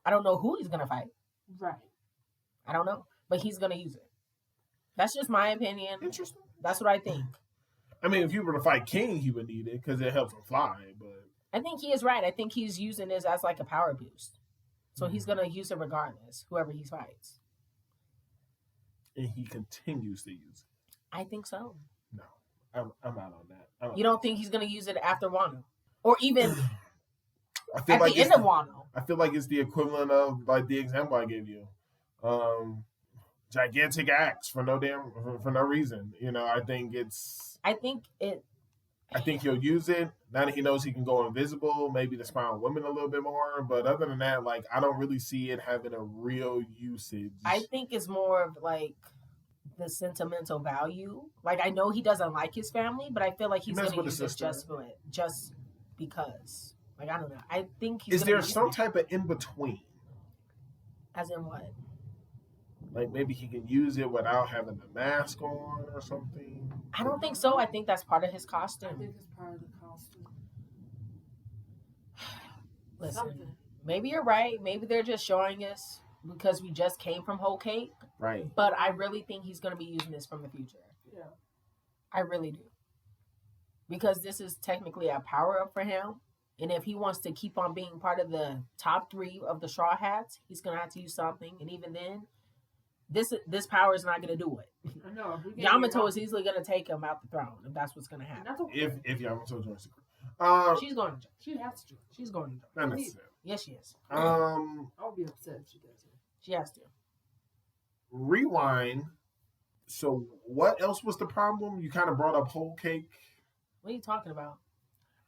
I don't know who he's going to fight.
Right.
I don't know, but he's going to use it. That's just my opinion.
Interesting.
That's what I think.
I mean, if you were to fight King, he would need it because it helps him fly. But
I think he is right. I think he's using this as like a power boost. So he's going to use it regardless, whoever he fights.
And he continues to use it.
I think so.
No, I'm out on that.
You don't think he's going to use it after Wano? Or even
at the
end of Wano?
I feel like it's the equivalent of like the example I gave you. Gigantic axe for no reason. I think he'll use it now that he knows he can go invisible, maybe to spy on women a little bit more. But other than that, like, I don't really see it having a real usage.
I think it's more of like the sentimental value. Like, I know he doesn't like his family, but I feel like he's going to use it just because. Like, I don't know. I think he's.
Is there some type of in between?
As in what?
Like, maybe he can use it without having the mask on or something.
I don't think so. I think that's part of his costume.
I think it's part of the costume.
Listen, maybe you're right. Maybe they're just showing us because we just came from Whole Cake.
Right.
But I really think he's going to be using this from the future.
Yeah.
I really do. Because this is technically a power up for him. And if he wants to keep on being part of the top 3 of the Strawhats, he's going to have to use something. And even then, this power is not going to do it.
I know.
Yamato is easily going to take him out the throne if that's what's going to happen.
Okay.
If Yamato joins the group.
She's going to join.
She has to join.
She's going to join.
Not necessarily.
Yes, she is.
I'll be upset if she doesn't.
She has to.
Rewind. So what else was the problem? You kind of brought up Whole Cake.
What are you talking about?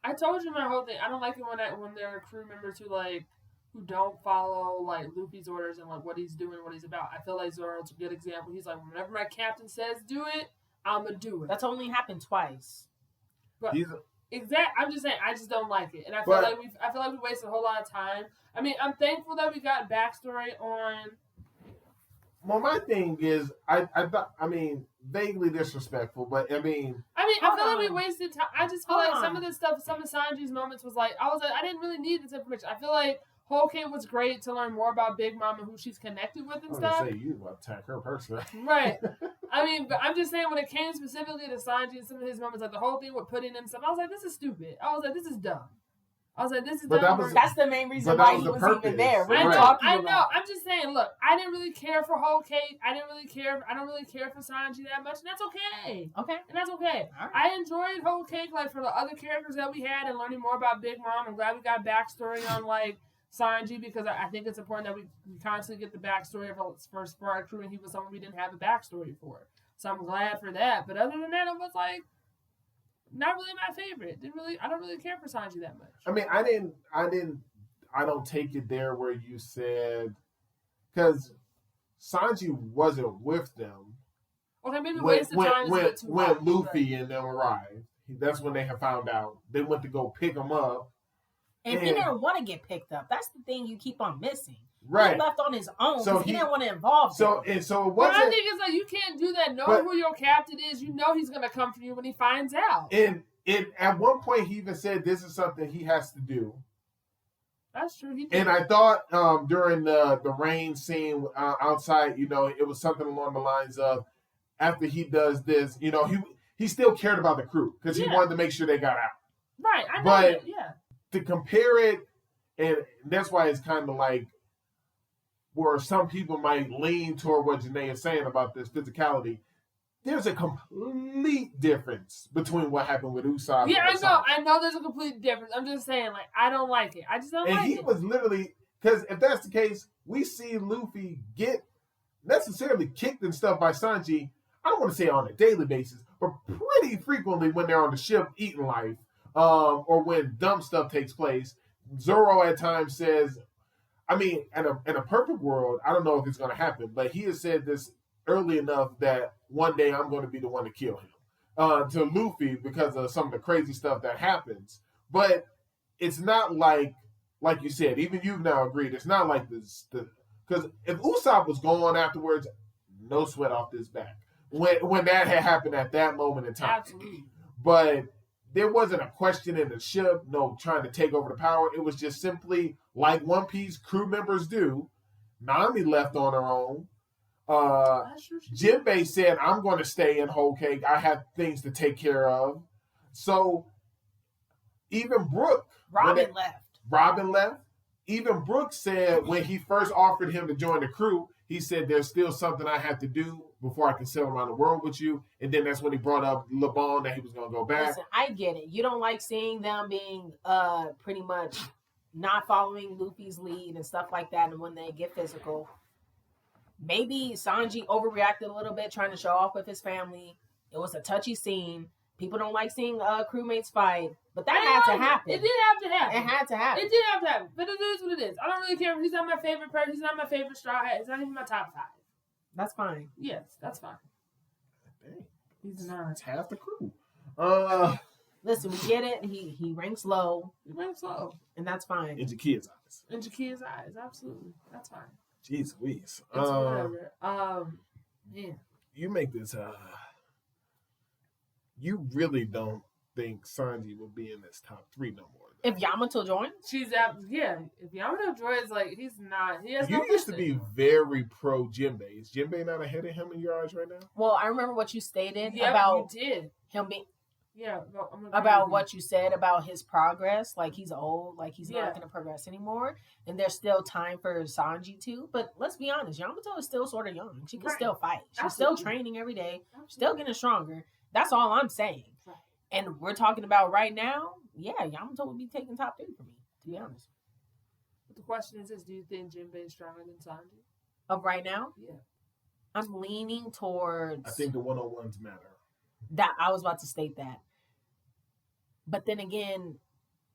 I told you my whole thing. I don't like it when there are crew members who don't follow like Luffy's orders and like what he's doing, what he's about. I feel like Zoro's a good example. He's like, whenever my captain says do it, I'ma do it.
That's only happened twice.
But
He's
I'm just saying, I just don't like it, and I feel
But-
like we wasted a whole lot of time. I mean, I'm thankful that we got backstory on.
well, my thing is, I thought, I mean, vaguely disrespectful, but I mean,
I
Hold
feel like
on.
we wasted time. I just feel
Hold
like some
on.
of this stuff, some of Sanji's moments was like, I didn't really need this information. I feel like Whole Cake was great to learn more about Big Mom and who she's connected with
I
and
was
stuff.
gonna say you attack her personally.
Right. I mean, but I'm just saying when it came specifically to Sanji and some of his moments, like the whole thing with putting in stuff, I was like, this is stupid. I was like, this is dumb. I was like, this is
But
dumb.
that was-
That's the main reason
But that
why
was
he
the
was
purpose.
even there. We're
I know,
talking
I
about.
know. I'm just saying, look, I didn't really care for Whole Cake. I don't really care for Sanji that much, and that's okay.
Okay.
And that's okay.
All right.
I enjoyed Whole Cake, like, for the other characters that we had and learning more about Big Mom. I'm glad we got backstory on, like, Sanji, because I think it's important that we constantly get the backstory of for our crew, and he was someone we didn't have a backstory for. So I'm glad for that. But other than that, it was, like, not really my favorite. I don't really care for Sanji that much.
I mean, I don't take it there where you said, because Sanji wasn't with them
Okay, maybe
when
wasted time is a bit too much,
Luffy and them arrived. That's when they had found out. They went to go pick him up.
And he
Yeah.
didn't want to get picked up. That's the thing you keep on missing.
Right.
He left on his own
So
because he
he-
didn't want to involve
So
them.
and so it
But I
wasn't.
think it's like you can't do that. Knowing
But-
who your captain is, you know he's gonna come for you when he finds out.
And at one point he even said this is something he has to do.
That's true. He did.
And I thought during the rain scene outside, it was something along the lines of after he does this, he still cared about the crew because he
Yeah.
wanted to make sure they got out.
right. I know.
but-
that, yeah.
To compare it, and that's why it's kind of like where some people might lean toward what Jenae is saying about this physicality. There's a complete difference between what happened with Usopp.
Yeah,
and
I know.
Sanji.
I know. There's a complete difference. I'm just saying, like, I don't like it. I just don't
And
like
he
it.
was literally, because if that's the case, we see Luffy get necessarily kicked and stuff by Sanji. I don't want to say on a daily basis, but pretty frequently when they're on the ship eating life, or when dumb stuff takes place. Zoro at times says, I mean, in a perfect world, I don't know if it's going to happen, but he has said this early enough that one day I'm going to be the one to kill him to Luffy because of some of the crazy stuff that happens. But it's not like you said, even you've now agreed, it's not like this. Because if Usopp was gone afterwards, no sweat off this back. When that had happened at that moment in time.
Absolutely.
But there wasn't a question in the ship, no trying to take over the power. It was just simply like One Piece crew members do. Nami left on her own.
That's true.
Jinbei said, I'm going to stay in Whole Cake. I have things to take care of. So even Brooke.
Robin left.
Robin left. Even Brooke said when he first offered him to join the crew, he said, there's still something I have to do before I can sail around the world with you. And then that's when he brought up LeBon that he was going to go back.
Listen, I get it. You don't like seeing them being pretty much not following Luffy's lead and stuff like that, and when they get physical. Maybe Sanji overreacted a little bit trying to show off with his family. It was a touchy scene. People don't like seeing crewmates fight, but that had to happen.
It did have to happen.
It had to happen.
It did have to happen. But it is what it is. I don't really care. He's not my favorite person. He's not my favorite Straw Hat. He's not even my top 5.
That's fine.
Yes, that's fine.
Dang,
He's not.
that's half the crew.
Listen, we get it. He ranks low,
He went slow.
and that's fine.
In Jakia's eyes.
In Jakia's eyes, absolutely. That's fine.
Jeez Louise.
It's whatever. Yeah.
You make this, you really don't think Sanji will be in this top 3 no more. though.
If Yamato joins,
She's at, yeah. If Yamato Joy is like, he's not. He has
You
no
used to
business.
be very pro Jinbei. Is Jinbei not ahead of him in your eyes right now?
well, I remember what you stated
Yeah,
about
you did.
him being
Yeah. No, I'm
about what you said about his progress. Like he's old, like he's
Yeah.
not going to progress anymore, and there's still time for Sanji too. But let's be honest, Yamato is still sort of young. She can
Right.
still fight. She's
Absolutely.
still training every day.
Absolutely.
Still getting stronger. That's all I'm saying.
Right.
And we're talking about right now. Yeah, Yamato would be taking top 3 for me, to be honest.
But the question is this: do you think Jinbei is stronger than Sanji?
Of right now,
Yeah.
I'm leaning towards
I think the 101s matter.
that. I was about to state that. But then again,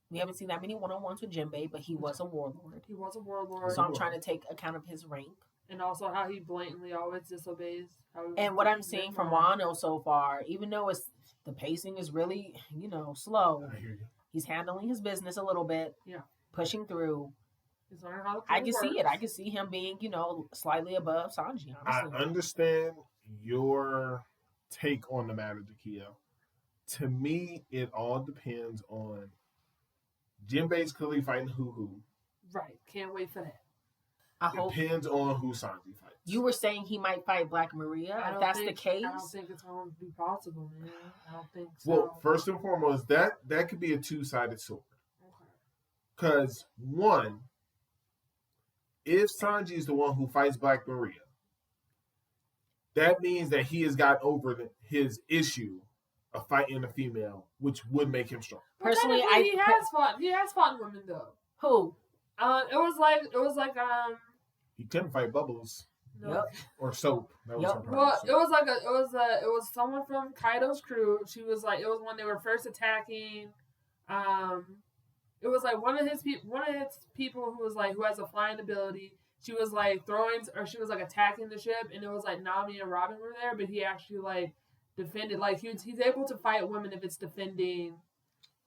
we haven't seen that many one-on-ones with Jinbei, but he was a warlord.
He was a warlord.
So I'm trying to take account of his rank.
And also how he blatantly always disobeys.
And what I'm seeing from Wano so far, even though the pacing is really, slow,
I hear you.
he's handling his business a little bit.
Yeah.
Pushing through.
He's learning how the
I can
works.
see it. I can see him being, slightly above Sanji, honestly.
I understand your take on the matter, Jakia. To me, it all depends on Jinbei's clearly fighting Hoo.
Right. Can't wait for that.
Depends on who Sanji fights.
You were saying he might fight Black Maria. If that's the case,
I don't think it's going to be possible, man. I don't think so.
Well, first and foremost, that could be a two-sided sword. Because, one, if Sanji is the one who fights Black Maria, that means that he has got over his issue of fighting a female, which would make him strong.
Personally,
he has fought women though.
Who?
It was like
He couldn't fight Bubbles
no.
Yep.
or Soap. That was her problem.
Well, it was someone from Kaido's crew. She was like, it was when they were first attacking. It was like one of his people who was like, who has a flying ability. She was like she was like attacking the ship, and it was like Nami and Robin were there, but he actually like defended. Like he's able to fight women if it's defending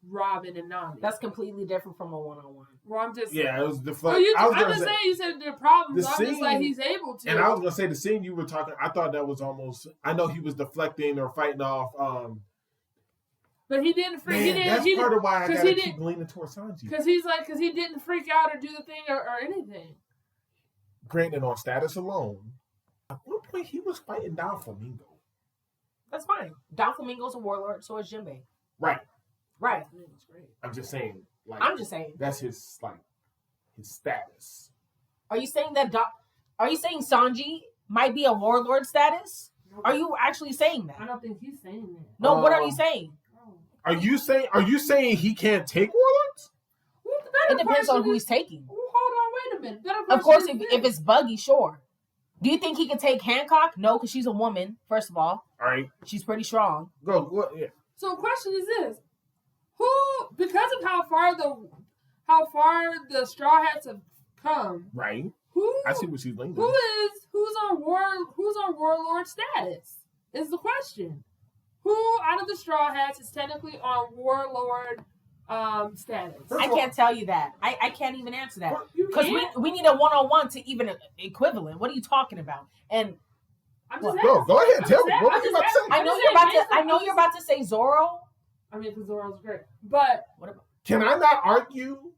Robin and Nami.
That's completely different from a one-on-one.
Well, I'm just
it was the
well, I'm just saying you said there are problems. I'm just like he's able to.
And I was gonna say the scene you were talking. I thought that was almost. I know he was deflecting or fighting off.
But he didn't freak.
That's part of why I gotta keep leaning towards Sanji.
Because he didn't freak out or do the thing or anything.
Granted, on status alone, at one point he was fighting Doflamingo.
That's fine. Doflamingo's a warlord, so is Jinbei.
Right.
Great.
I'm just saying. That's his his status.
Are you saying that? Are you saying Sanji might be a warlord status?
No.
Are you actually saying that?
I don't think he's saying that.
No. What are you saying?
Are you saying he can't take warlords?
It depends on who he's taking.
Hold on, wait a minute.
Of course, if it's Buggy, sure. Do you think he can take Hancock? No, because she's a woman. First of all, she's pretty strong.
Go. Yeah.
So, the question is this: who, because of how far the Straw Hats have come,
right?
Who?
I see what she's leaning.
Who's on warlord status? Is the question. Who out of the Straw Hats is technically on warlord status?
I can't tell you that. I can't even answer that. Because we need a one-on-one to even equivalent. What are you talking about? And
I'm just
go ahead, tell me. What are you about to say?
I know you're about to say Zoro.
I mean, because Zoro's great. But
what about?
Can I not argue?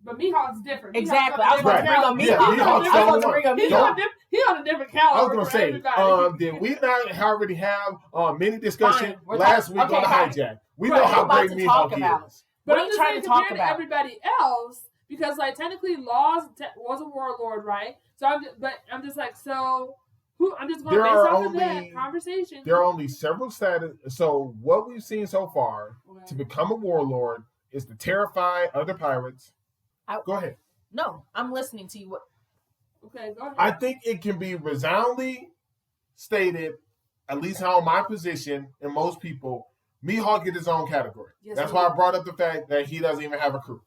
But Mihawk's different.
Exactly. I was going to bring up Mihawk.
He's on a different caliber.
I was going to say, did we not already have mini discussion last week on the hijack? We know how great Mihawk is.
But I'm just trying to talk about everybody else because, like, technically, Laws was a warlord, right? So I'm just like, so who? I'm just going to base off of that conversation.
There are only several status. So what we've seen so far to become a warlord is to terrify other pirates. Go ahead.
No, I'm listening to you.
Okay, go ahead.
I think it can be resoundingly stated, at least how my position and most people, Mihawk is his own category. Yes, that's why I brought up the fact that he doesn't even have a crew.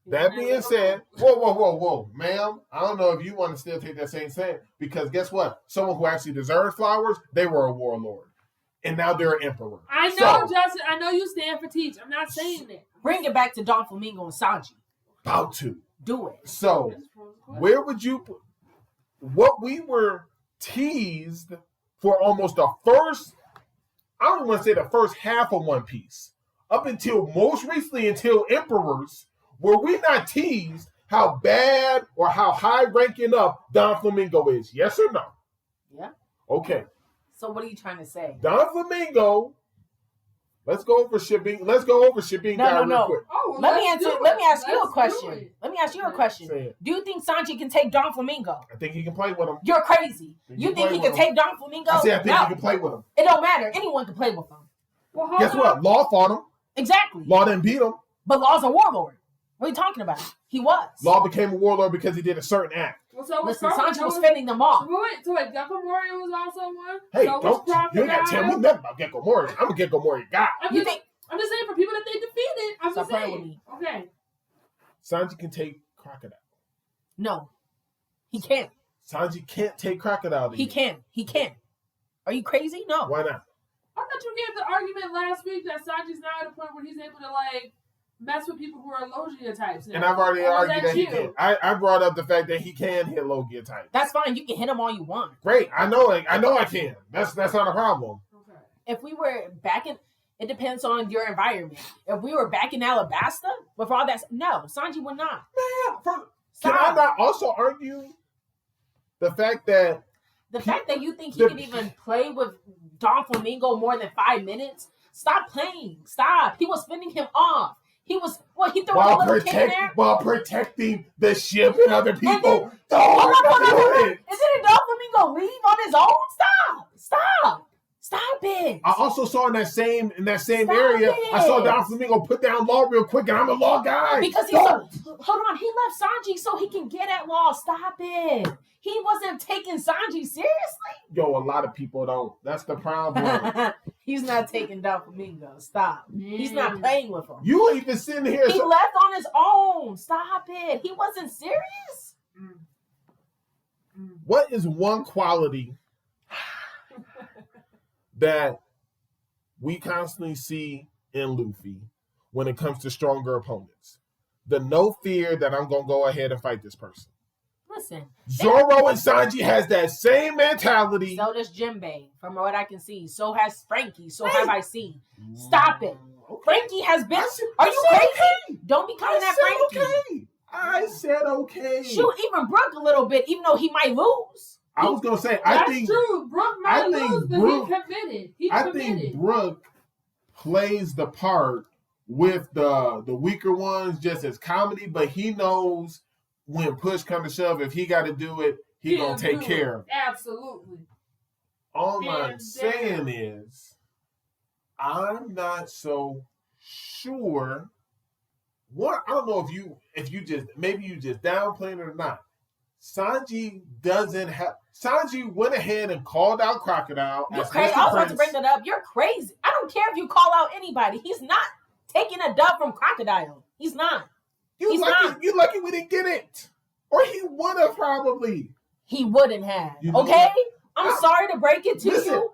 That being said, whoa, ma'am, I don't know if you want to still take that same thing, because guess what? Someone who actually deserves flowers, they were a warlord. And now they're an emperor.
I know, Justin. I know you stand for teach. I'm not saying that.
Bring it back to Don Flamingo and Sanji.
About to.
Do it.
So, where would you put what we were teased for almost the first, I don't want to say the first half of One Piece, up until most recently, until Emperors, were we not teased how bad or how high ranking up Don Flamingo is? Yes or no?
Yeah.
Okay.
So what are you trying to say?
Don Flamingo. Let's go over shipping. No. Real quick.
Oh, let me ask you a question. Let me ask you a question. Do you think Sanji can take Don Flamingo?
I think he can play with him.
You're crazy. You think he can take Don Flamingo?
I think he can play with him.
It don't matter. Anyone can play with him.
Well,
guess what? Law fought him.
Exactly.
Law didn't beat him.
But Law's a warlord. What are you talking about? He was.
Law became a warlord because he did a certain act.
Well,
listen, Sanji was fending them off.
So wait, Gecko Moria was also one?
Hey, you ain't got to tell me nothing about Gecko Moria. I'm a Gecko Moria guy.
I'm just saying for people that they defeated. I'm just saying.
With me.
Okay.
Sanji can take Crocodile.
No, he can't.
Sanji can't take Crocodile.
He can. He can. Are you crazy? No.
Why not?
I thought you gave the argument last week that Sanji's now at a point where he's able to like mess with people who are Logia types.
And I've already argued that he can. I brought up the fact that he can hit Logia types.
That's fine. You can hit him all you want.
Great. I know I can. That's not a problem.
Okay.
If we were back in, it depends on your environment. If we were back in Alabasta with all that, no, Sanji would not.
Man, can I not also argue the fact that
you think he can even play with Don Flamingo more than 5 minutes? Stop playing. Stop. He was fending him off. He was he threw a little kid in there
while protecting the ship and other people.
Hold on. And then Don Flamingo leave on his own? Stop it.
I also saw in that same area, I saw Don Flamingo put down Law real quick, and I'm a Law guy.
Because he left Sanji so he can get at Law. Stop it. He wasn't taking Sanji seriously.
Yo, a lot of people don't. That's the problem.
He's not taking Don Flamingo. Stop. He's not playing with him.
You ain't even sitting here.
He left on his own. Stop it. He wasn't serious.
What is one quality that we constantly see in Luffy when it comes to stronger opponents? The no fear that I'm going to go ahead and fight this person.
Listen.
Zoro and Sanji has that same mentality.
So does Jinbei, from what I can see. So has Frankie. So have I seen. Stop it. Okay. Frankie has been... Are you crazy? Okay. Don't be coming at Frankie.
Okay. I said okay.
Shoot, even Brooke a little bit, even though he might lose.
I was going to say,
That's true. Brooke might lose, but he committed.
I think Brooke plays the part with the weaker ones just as comedy, but he knows when push comes to shove, if he got to do it, he going to take care of it.
Absolutely.
All I'm saying is, I'm not so sure. I don't know if you just downplaying it or not. Sanji went ahead and called out Crocodile.
You're crazy. I was about to bring that up. You're crazy. I don't care if you call out anybody. He's not taking a dub from Crocodile. He's not.
You lucky we didn't get it. Or he would have probably.
He wouldn't have. Okay? I'm sorry to break it to you.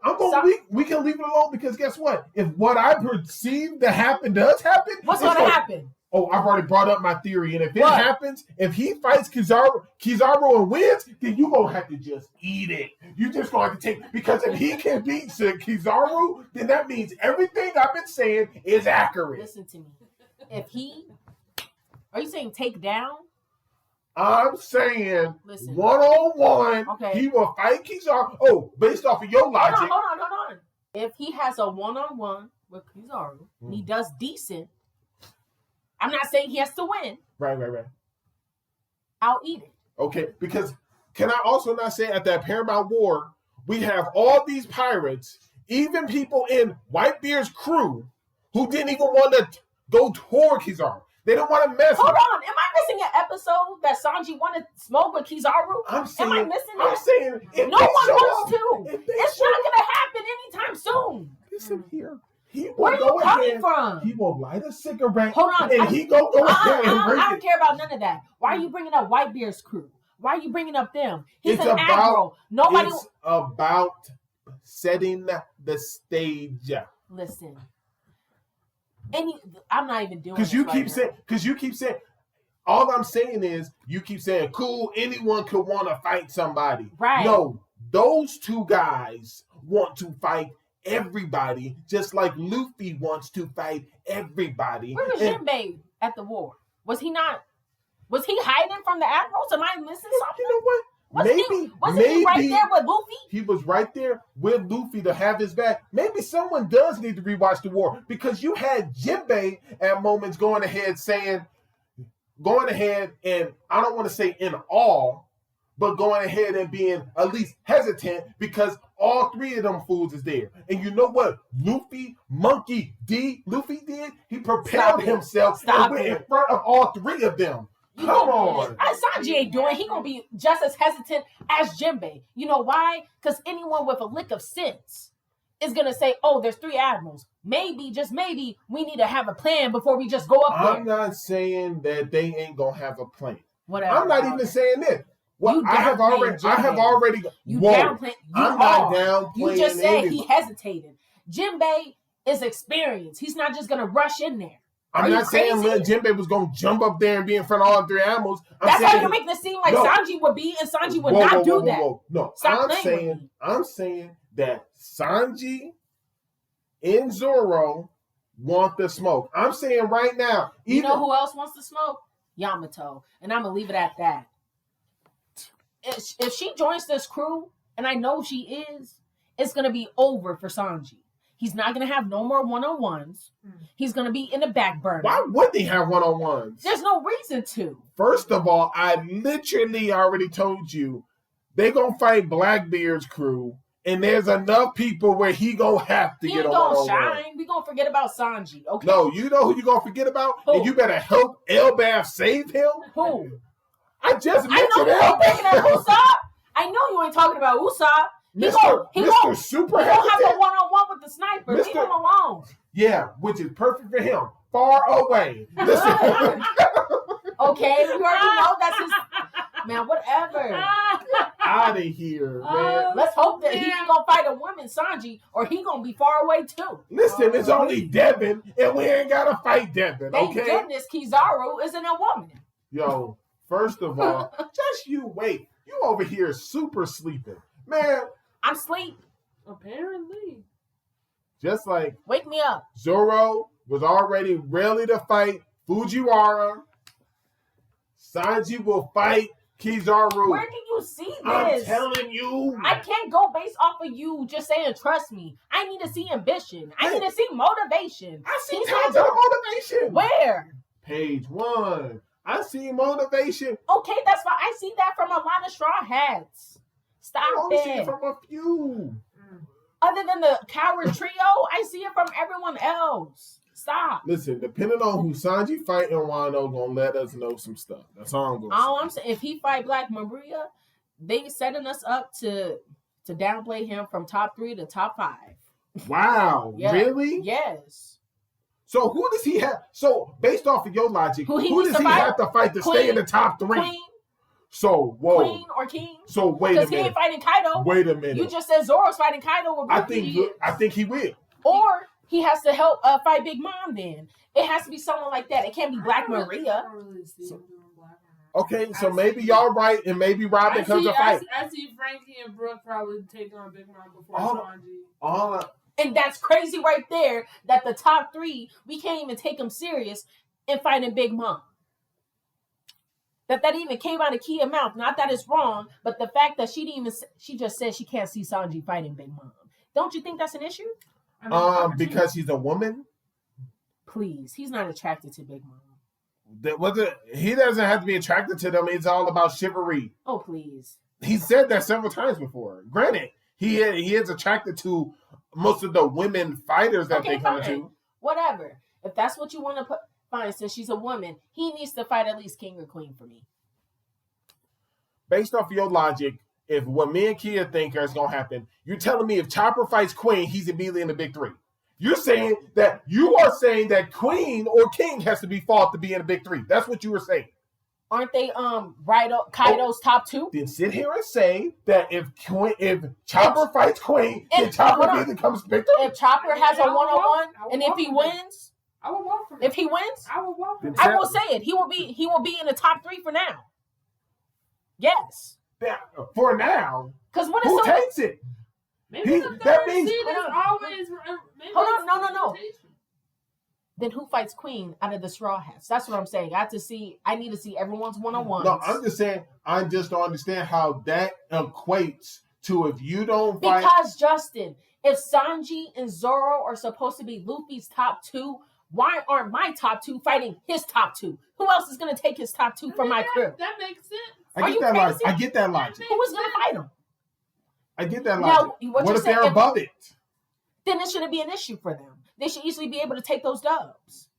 We can leave it alone because guess what? If what I perceive to happen does happen.
What's going to happen?
Oh, I've already brought up my theory. And if it happens, if he fights Kizaru and wins, then you're going to have to just eat it. You're just going to have to take, because if he can beat Kizaru, then that means everything I've been saying is accurate.
Listen to me. Are you saying take down?
I'm saying one-on-one, he will fight Kizaru. Oh, based off of your logic.
Hold on. If he has a one-on-one with Kizaru, and he does decent, I'm not saying he has to win.
Right.
I'll eat it.
Okay, because can I also not say at that Paramount War, we have all these pirates, even people in Whitebeard's crew, who didn't even want to go toward Kizaru. They don't want to mess with him.
Hold on. Am I missing an episode that Sanji wanted to smoke with Kizaru? Am I missing that?
I'm saying
no one wants to. It's not going to happen anytime soon.
Listen here.
Where are you coming from?
He will light a cigarette.
Hold on.
And he go ahead and break it.
I don't care about none of that. Why are you bringing up Whitebeard's crew? Why are you bringing up them? He's an admiral.
It's about setting the stage.
Listen. I'm not even doing
because you keep saying all I'm saying is you keep saying cool, anyone could want to fight somebody.
Right.
No, those two guys want to fight everybody, just like Luffy wants to fight everybody.
Where was Jinbei at the war? Was he hiding from the admirals? Am I missing something?
You know what?
Wasn't he right there with Luffy?
He was right there with Luffy to have his back. Maybe someone does need to rewatch the war because you had Jinbei at moments going ahead and I don't want to say in awe, but going ahead and being at least hesitant because all three of them fools is there. And you know what Luffy did? He propelled himself and went in front of all three of them. Come on.
Sanji ain't doing it. He gonna be just as hesitant as Jinbei. You know why? Because anyone with a lick of sense is gonna say, oh, there's three admirals. Maybe, just maybe, we need to have a plan before we just go up there.
I'm not saying that they ain't gonna have a plan.
Whatever.
I'm not even saying this. Well, I have already.
You
whoa,
downplaying.
I'm not downplaying.
You just said
anything.
he hesitated. Jinbei is experienced. He's not just gonna rush in there.
I'm not saying Lil Jinbei was gonna jump up there and be in front of all 3 animals.
That's how you're making it seem like Sanji would be, and Sanji would not do that.
No,
Stop
I'm saying that Sanji and Zoro want the smoke. I'm saying right now.
You know who else wants the smoke? Yamato. And I'm gonna leave it at that. If she joins this crew, and I know she is, it's gonna be over for Sanji. He's not going to have no more one-on-ones. He's going to be in the back burner.
Why would they have one-on-ones?
There's no reason to.
First of all, I literally already told you they going to fight Blackbeard's crew, and there's enough people where he going to have to get a one-on-one.
He ain't going to shine. We going to forget about Sanji, okay?
No, you know who you going to forget about?
Who?
And you better help Elbaf save him?
Who?
I just mentioned
I know you ain't thinking of Usopp. I know you ain't talking about Usopp. He
Mr. Super
He don't have a one-on-one with the sniper. Leave him alone.
Yeah, which is perfect for him. Far away. Listen.
Okay, you already know that's his... Man, whatever.
Out of here, man.
Let's hope that he ain't gonna fight a woman, Sanji, or he gonna be far away too.
Listen, it's only Devin, and we ain't gotta fight Devin,
Thank
okay?
goodness Kizaru isn't a woman.
Yo, first of all, just you wait. You over here super sleeping. Man,
I'm asleep.
Apparently.
Just like
wake me up.
Zoro was already ready to fight Fujiwara. Sanji will fight Kizaru.
Where can you see this?
I'm telling you.
I can't go based off of you just saying trust me. I need to see ambition. I need to see motivation.
I see tons of motivation.
Where?
Page 1. I see motivation.
Okay, that's fine. I see that from a lot of Straw Hats. Stop it.
See it from a few.
Other than the coward trio, I see it from everyone else. Stop.
Listen, depending on who Sanji fight and Wano gonna let us know some stuff. That's all I'm gonna say.
All I'm saying, if he fight Black Maria, they setting us up to downplay him from top 3 to top 5.
Wow,
yeah.
Really?
Yes.
So who does he have? So based off of your logic, who does he have to fight to stay in the top 3?
Queen.
So whoa.
Queen or King?
So wait a minute.
Because he ain't fighting Kaido.
Wait a minute.
You just said Zoro's fighting Kaido with
I think he will.
Or he has to help fight Big Mom then. It has to be someone like that. It can't be Black Maria.
Okay, so maybe y'all right, and maybe Robin comes to fight.
I see Frankie and Brooke probably take on Big Mom before Sanji.
And that's crazy right there that the top 3, we can't even take them serious in fighting Big Mom. That even came out of Kia's mouth. Not that it's wrong, but the fact that she just said she can't see Sanji fighting Big Mom. Don't you think that's an issue?
Because he's a woman?
Please, he's not attracted to Big Mom.
He doesn't have to be attracted to them. It's all about chivalry.
Oh, please.
He said that several times before. Granted, he is attracted to most of the women fighters that they come to.
Whatever. If that's what you want to put, fine. Since she's a woman, he needs to fight at least King or Queen for me.
Based off of your logic, if what me and Kia think is going to happen, you're telling me if Chopper fights Queen, he's immediately in the big 3. You are saying that Queen or King has to be fought to be in the big 3. That's what you were saying.
Aren't they Kaido's top 2?
Then sit here and say that if Chopper fights Queen, then Chopper immediately comes big 3.
If Chopper has a one-on-one, and if he wins,
I will vote for him.
If he wins,
I will vote for him.
I will say it. He will be in the top 3 for now. Yes.
For now.
Because what
who takes it?
Maybe the third seed is always.
Hold on, no. Then who fights Queen out of the Straw Hats? That's what I'm saying. I need to see everyone's one-on-ones.
No, I'm just saying. I just don't understand how that equates to if you don't fight.
Because Justin, if Sanji and Zoro are supposed to be Luffy's top 2, why aren't my top 2 fighting his top 2? Who else is going to take his top 2 from my crew?
That makes sense.
I get that logic.
Who was going to fight him?
I get that logic.
Now,
what if they're above it?
Then it shouldn't be an issue for them. They should easily be able to take those dubs.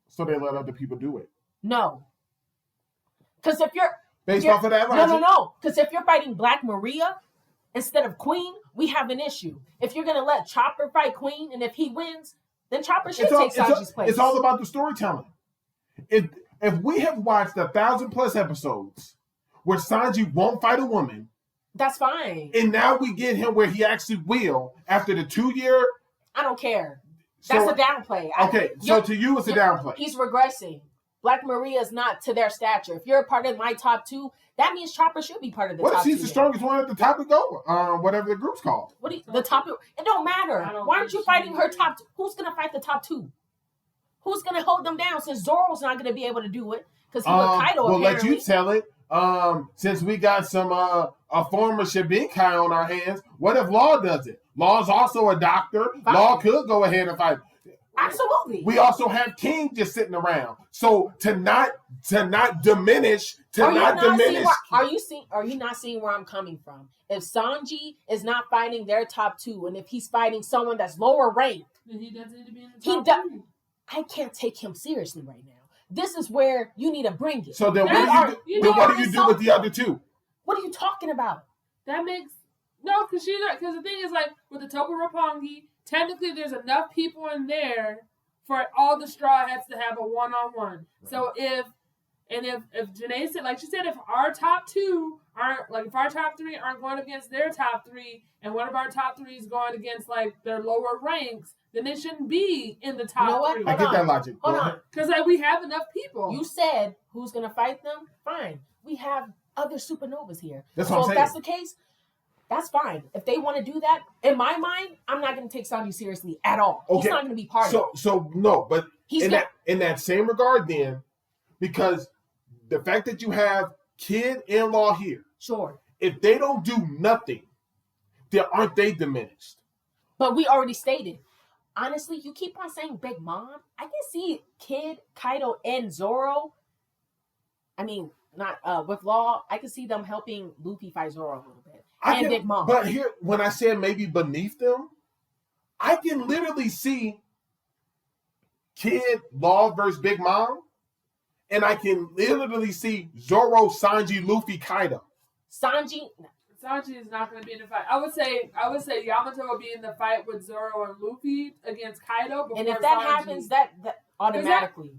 So they let other people do it.
No. Because if you're...
Based off of that logic?
No. Because if you're fighting Black Maria instead of Queen, we have an issue. If you're going to let Chopper fight Queen, and if he wins, then Chopper should take Sanji's place.
It's all about the storytelling. If we have watched 1,000+ episodes, where Sanji won't fight a woman.
That's fine.
And now we get him where he actually will after the 2-year.
I don't care. That's a downplay.
Okay, so to you, it's a downplay.
He's regressing. Black Maria is not to their stature. If you're a part of my top 2, that means Chopper should be part of the top 2.
What if she's the strongest one at the top to go? Whatever the group's called.
The top 2? It don't matter. Why aren't you fighting her top 2? Who's going to fight the top 2? Who's going to hold them down since Zoro's not going to be able to do it? Because he with Kaido
Well,
apparently.
let you tell it. Since we got some a former Shibankai on our hands, what if Law does it? Law's also a doctor.
Fine.
Law could go ahead and fight.
Absolutely.
We also have King just sitting around. So to not diminish. Are
you not seeing where I'm coming from? If Sanji is not fighting their top 2, and if he's fighting someone that's lower ranked,
then he doesn't need to be in the top 3.
I can't take him seriously right now. This is where you need to bring it.
So then what do you do with the other 2?
What are you talking about?
That makes because the thing is, like, with the Topa Roppongi, technically there's enough people in there for all the Straw Hats to have a one-on-one. Right. So if Jenae said, like she said, if our top 2 aren't, like, if our top 3 aren't going against their top 3, and one of our top 3 is going against, like, their lower ranks, then they shouldn't be in the top 3.
I get that logic.
Hold on.
Because, like, we have enough people.
You said who's going to fight them? Fine. We have other supernovas here.
That's what I'm saying.
If that's the case, that's fine. If they want to do that, in my mind, I'm not going to take Sanji seriously at all. Okay. He's not going to be part of it.
So no, but in that same regard then, because the fact that you have Kid and Law here,
sure,
if they don't do nothing, then aren't they diminished?
But we already stated. Honestly, you keep on saying Big Mom. I can see Kid, Kaido, and Zoro. I mean, not with Law. I can see them helping Luffy fight Zoro a little bit. Big Mom.
But here, when I said maybe beneath them, I can literally see Kid, Law versus Big Mom, and I can literally see Zoro, Sanji, Luffy, Kaido.
Sanji is not going to be in the fight. I would say Yamato will be in the fight with Zoro and Luffy against Kaido.
And if that happens, that automatically.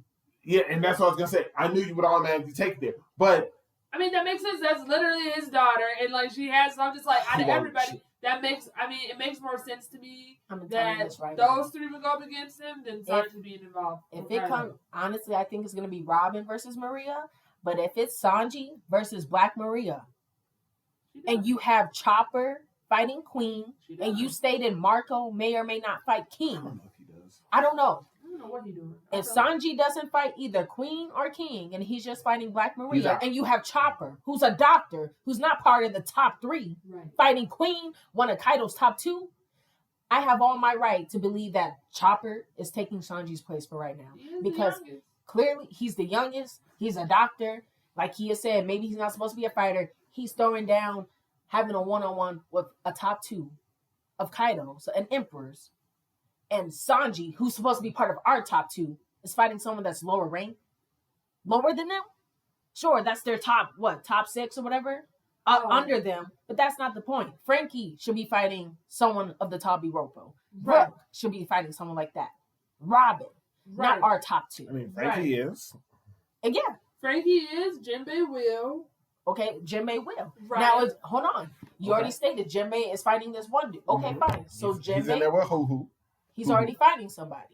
Yeah, and that's what I was going to say. I knew you would automatically take it there. But
I mean, that makes sense. That's literally his daughter. And, like, she has, so I'm just like, out of everybody, it makes more sense to me that those 3 would go up against him than Sanji being involved.
If it comes, honestly, I think it's going to be Robin versus Maria. But if it's Sanji versus Black Maria, and you have Chopper fighting Queen, and you stated Marco may or may not fight King. I don't know if he does. I don't know what he's doing. If Sanji doesn't fight either Queen or King, and he's just fighting Black Maria, and you have Chopper, who's a doctor, who's not part of the top 3, fighting Queen, one of Kaido's top 2, I have all my right to believe that Chopper is taking Sanji's place for right now. Because clearly he's the youngest, he's a doctor. Like he has said, maybe he's not supposed to be a fighter. He's throwing down, having a one-on-one with a top 2 of Kaido, so an Emperor's. And Sanji, who's supposed to be part of our top 2, is fighting someone that's lower ranked. Lower than them? Sure, that's their top 6 or whatever? Under them. But that's not the point. Frankie should be fighting someone of the top Iropo. Brooke should be fighting someone like that. Robin. Not our top 2.
I mean, Frankie is.
And yeah.
Frankie is. Jinbei will.
Okay, Jinbei will. Now, hold on. You already stated Jinbei is fighting this one dude. Okay, fine. So Jinbei.
He's in there with Hoo-Hoo.
He's already fighting somebody.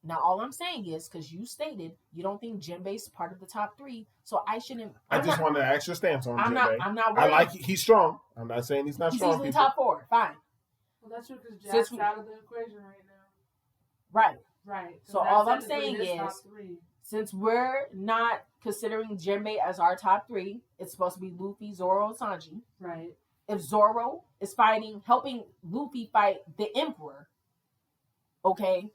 Now, all I'm saying is, because you stated you don't think Jinbei's part of the top 3, so I shouldn't.
I just wanted to ask your stance on Jinbei.
I'm not worried.
I like he's strong. I'm not saying he's not strong.
He's easily top 4. Fine.
Well, that's true because Jack's out of the equation right now. Right.
So all I'm saying is, since we're not considering Jinbei as our top 3, it's supposed to be Luffy, Zoro, and Sanji.
Right.
If Zoro is helping Luffy fight the Emperor, okay,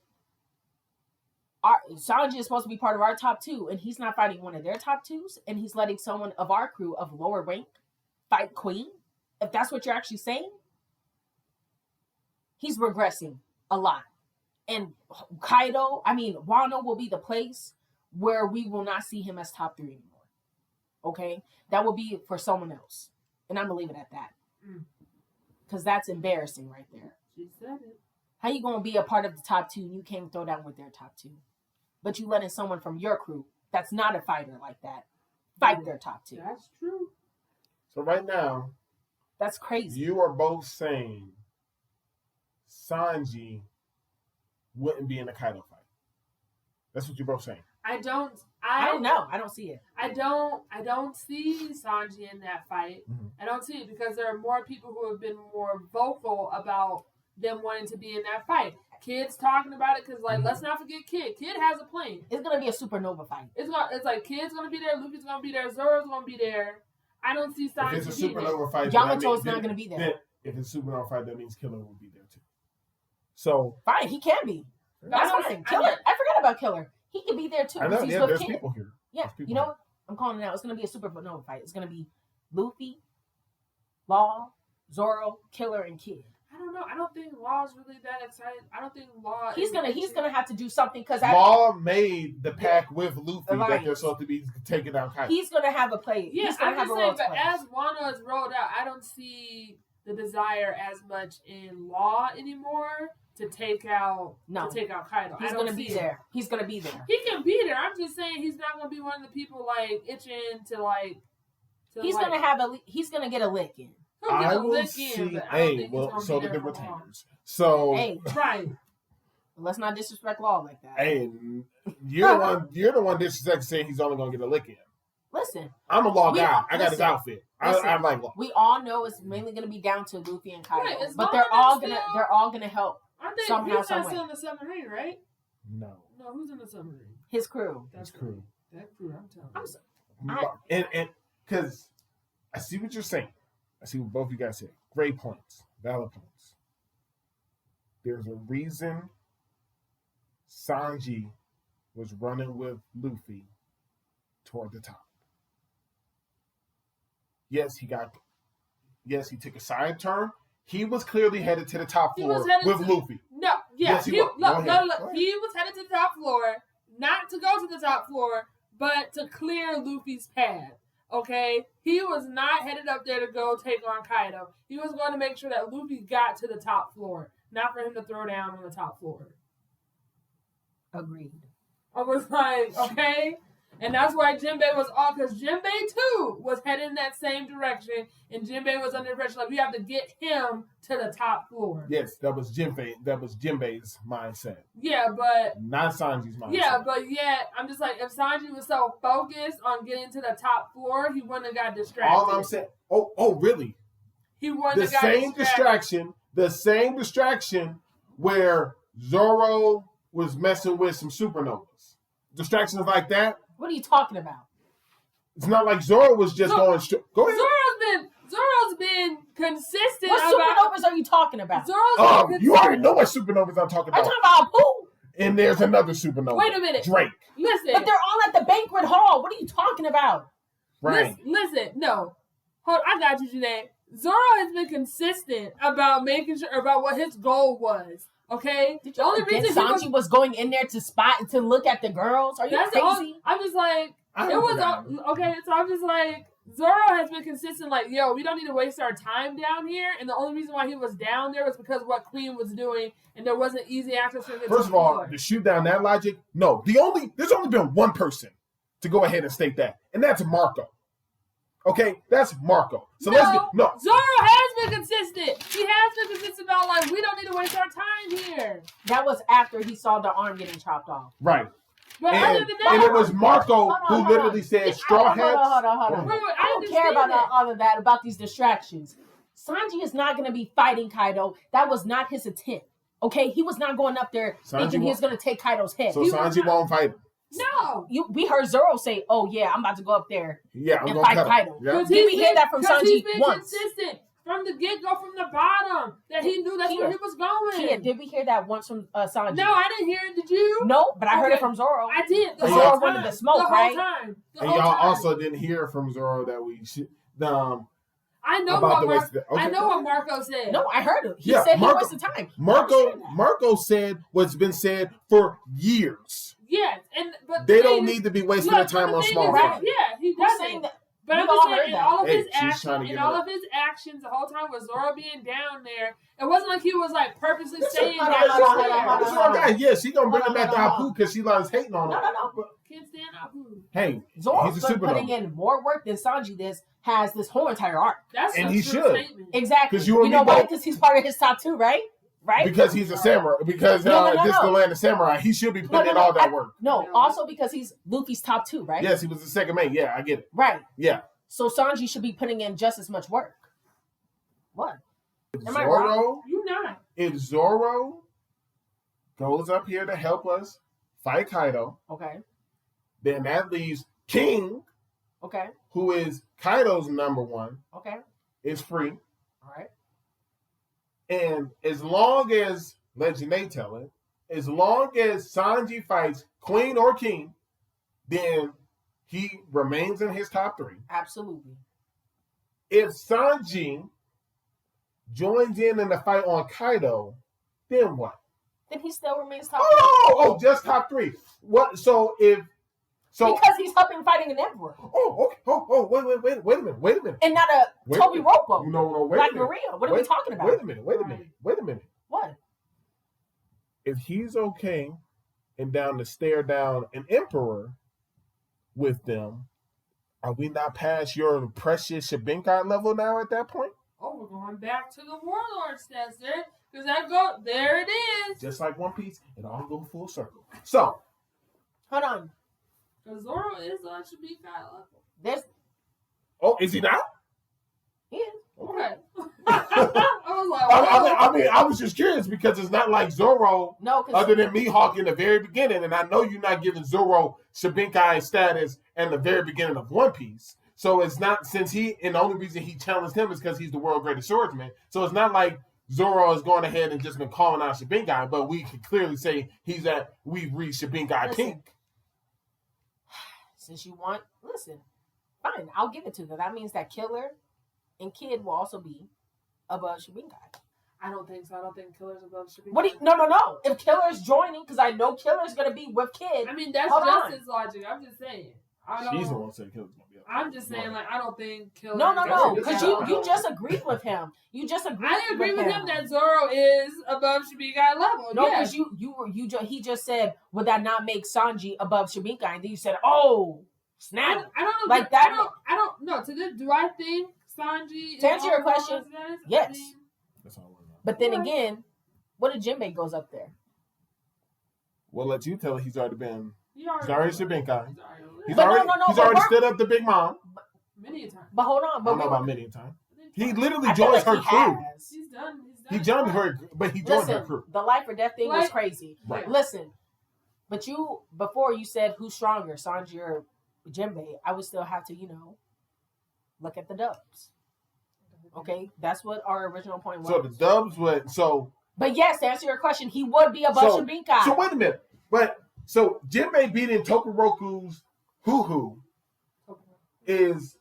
Sanji is supposed to be part of our top 2, and he's not fighting one of their top 2s, and he's letting someone of our crew of lower rank fight Queen. If that's what you're actually saying, he's regressing a lot. And Wano will be the place where we will not see him as top 3 anymore. Okay? That will be for someone else. And I'm going to leave it at that. Because that's embarrassing right there.
She said it.
How you going to be a part of the top 2 and you can't throw down with their top 2? But you letting someone from your crew that's not a fighter like that fight their top 2.
That's true.
So right now,
That's crazy.
you are both saying Sanji wouldn't be in the Kaido fight. That's what you're both saying.
I don't
know. I don't see it.
I don't see Sanji in that fight.
Mhm.
I don't see it because there are more people who have been more vocal about them wanting to be in that fight. Kid's talking about it because, like, let's not forget Kid. Kid has a plan.
It's gonna be a supernova fight.
It's like Kid's gonna be there, Luffy's gonna be there, Zoro's gonna be there. I don't see Sanji.
If it's a supernova fight,
Yamato's not gonna be there.
Then, if it's a supernova fight, that means Killer will be there too. So
Fine, he can be. That's fine. Killer. I forgot about Killer. He can be there too.
I know,
He's
yeah,
with
there's
Kid.
people here.
Yeah,
People
you know what? I'm calling it out. It's gonna be a supernova fight. It's gonna be Luffy, Law, Zoro, Killer, and Kid.
I don't know. I don't think Law's really that excited. I don't think Law.
He's gonna have to do something because
Law made the pact with Luffy that
Right.
they're supposed to be taking down Kaido.
he's gonna have a play.
Yeah,
he's gonna
I'm
have
just
a role
saying,
to
but
play.
as Wano is rolled out, I don't see the desire as much in Law anymore to take out Kaido.
He's gonna be there. He's gonna be there.
He can be there. I'm just saying he's not gonna be one of the people like itching to like.
He's gonna have he's gonna get a lick in.
He'll get
I
a
will
lick
see.
in, but I don't
Hey,
think
well,
he's
so
gonna
did
be
the
there for long.
retainers. So
Hey,
Right.
let's not disrespect Law like that.
hey, you're the one disrespecting saying he's only gonna get a lick in.
Listen,
I'm a Law
We-
guy. I got his
listen,
outfit.
listen.
I like Law.
we all know it's mainly gonna be down to Luffy and Kaido,
Right, as
but
long
they're
as
all
it's
gonna
still-
they're all gonna help
Aren't they?
Somehow,
He's
some
not
way.
still in the submarine, right?
No,
No, who's in the submarine?
his crew.
that's crew.
That crew. I'm telling
I'm
you.
so,
And because I see what you're saying. I see what both of you guys say. Great points. Valid points. There's a reason Sanji was running with Luffy toward the top. Yes, he took a side turn. He was clearly headed to the top
He
floor
was headed
with
to-
Luffy.
No, yeah.
Yes, he was. Go ahead. Go ahead.
He was headed to the top floor, not to go to the top floor, but to clear Luffy's path. Okay? He was not headed up there to go take on Kaido. He was going to make sure that Luffy got to the top floor, not for him to throw down on the top floor.
agreed.
I was like, okay? And that's why Jinbei was off, because Jinbei too was heading in that same direction, and Jinbei was under pressure. Like, we have to get him to the top floor.
Yes, that was Jinbei. That was Jinbei's mindset,
Yeah, but
not Sanji's mindset.
yeah, but yet I'm just like, if Sanji was so focused on getting to the top floor, he wouldn't have got distracted.
All I'm saying. Oh, really?
He wouldn't
The
have got
same
distracted.
the same distraction where Zoro was messing with some supernovas. Distractions like that.
What are you talking about?
It's not like Zoro was just going straight. Go ahead.
Zoro's been consistent
What
about.
supernovas are you talking about?
Zoro's been
You already know what supernovas I'm talking
Are you
about.
talking about Apu?
And there's another supernova.
Wait a minute.
Drake.
Listen,
But they're all at the banquet hall. What are you talking about?
Right.
listen. No, hold. I got you, Jenae. Zoro has been consistent about making sure about what his goal was. Okay,
Did
the
you
only
forget
reason
Sanji was going in there to look at the girls? Are you
that's
crazy?
I'm just like,
I
it
don't
was
forgot.
okay. So I'm just like, Zoro has been consistent. Like, yo, we don't need to waste our time down here. And the only reason why he was down there was because of what Queen was doing, and there wasn't easy access for him to
First of all, to shoot down that logic, no. There's only been one person to go ahead and state that, and that's Marco. Okay, that's Marco. So let's get
Zoro has been consistent. He has been consistent about like we don't need to waste our time here.
That was after he saw the arm getting chopped off.
right.
But other
And,
than that,
and it was Marco
Hold
who
on.
literally said straw hats.
Hold on.
Wait,
I don't care about all of that, about these distractions. Sanji is not going to be fighting Kaido. That was not his intent. Okay? He was not going up there thinking he was going to take Kaido's head.
So Sanji won't fight him.
No.
We heard Zoro say, oh yeah, I'm about to go up there
Yeah, I'm
and
gonna
fight
cut him.
Kaido.
Yeah.
Did we hear that from
He's
Sanji
been
once?
consistent from the get-go, from the bottom, that he knew that's where he was going.
Kia, did we hear that once from Sanji?
No, I didn't hear it. Did you?
No, but I heard
Okay.
it from Zoro.
I did. The
And
whole
y'all
time.
wanted the smoke,
the whole
right?
time. The
And
whole
y'all
time.
also didn't hear from Zoro that we should.
I know
about the
what
waste of the- okay.
I know what Marco said.
No, I heard it. He
Yeah,
said
Marco-
he wasted time. I understand that.
Marco said what's been said for years.
Yes, but
They
the
don't
thing
need
is-
to be wasting
look,
their time
the
on
thing
small
is,
fry.
Yeah, he
Who's
does
saying
it.
that?
But
We've
I'm
all
just saying,
heard
in
that.
all of
Hey,
his
she's trying to
actions,
get
in all
it
of his actions, the whole time with Zoro being down there, it wasn't like he was like purposely staying
hold
down
on, hold on,
there.
hold on,
This
hold on.
one guy, yeah, she gonna bring
Hold
it
on,
back to
hold on.
Apu because she loves hating on
No,
him.
no, no.
can't stand Apu.
Hey,
Zoro's
he's a
been
supernova.
putting in more work than Sanji has this whole entire arc.
That's
And
a
he
true
should.
statement.
Exactly.
'Cause you and
know
me
why?
both-
Because he's part of his top 2, right? Right?
Because he's a samurai. Because
No.
this is the land of samurai. He should be putting in all that work.
No, also because he's Luffy's top 2, right?
Yes, he was the second mate. Yeah, I get it.
Right.
Yeah.
So Sanji should be putting in just as much work. What? Am I
Zoro,
wrong?
You not.
if Zoro goes up here to help us fight Kaido,
Okay.
then that leaves King,
Okay.
who is Kaido's number 1,
Okay.
is free.
All right.
And as long as, let Jenae tell it, as long as Sanji fights Queen or King, then he remains in his top 3.
Absolutely.
If Sanji joins in the fight on Kaido, then what?
Then he still remains top 3.
Oh, just top 3. What? So
Because he's helping fighting an emperor.
Okay. Wait a minute.
And not a
Wait
Toby
a minute.
Ropo.
No, wait
Like
a minute.
Maria. What are we talking about?
Wait a minute.
What?
If he's okay and down to stare down an emperor with them, are we not past your precious Shabinkai level now at that point?
Oh, we're going back to the Warlord stats there. Because there it is.
Just like One Piece, it all goes full circle. So,
Hold on.
Because Zoro is on Shabinkai level.
There's
is he not?
he is.
Okay. I was like,
I was just curious because it's not like Zoro,
No, because
other than Mihawk in the very beginning, and I know you're not giving Zoro Shabinkai status in the very beginning of One Piece. So it's not, and the only reason he challenged him is because he's the world's greatest swordsman. So it's not like Zoro has gone ahead and just been calling out Shabinkai, but we can clearly say we've reached Shabinkai
Listen.
peak.
since you want, listen, fine, I'll give it to them. That means that Killer and Kid will also be above Shabinkai.
I don't think so. I don't think Killer's above Shabinkai.
What do you, no. If Killer's joining, because I know Killer's going to be with Kid.
I mean, that's
Hold on.
Justin's logic. I'm just saying.
She's the one saying Killer's gonna be up.
I'm just saying, like, I don't think Killer.
No,
is
because
above
you just agreed with him. You just agreed.
I agree with him that Zoro is above Shabinkai level.
No,
yeah.
because he just said, would that not make Sanji above Shabinkai? And then you said, oh, snap.
I don't
Like that.
I don't know. Do I think Sanji?
To answer your
above
question,
Warlord status?
yes.
I mean,
That's all I know.
But then again, what if Jinbei goes up there?
We'll let you tell it. He's already been.
he's
He's already Shabinkai. He's
But
already,
no,
he's
but
already
we're-
stood up to Big Mom.
many a time.
But hold on.
I
But
don't know
we-
about many a time. He literally
I feel
joins
like
her
he
crew.
has.
He's done.
He joined her, but he joined her
Listen,
crew.
the life or death thing was
Like-
crazy.
Right.
Listen, but before you said who's stronger, Sanji or Jinbei, I would still have to, look at the dubs. Okay, that's what our original point was.
So the dubs would.
But yes, to answer your question, he would be above Shabinkai.
So wait a minute. So Jinbei beating Tokoroku's Hoo is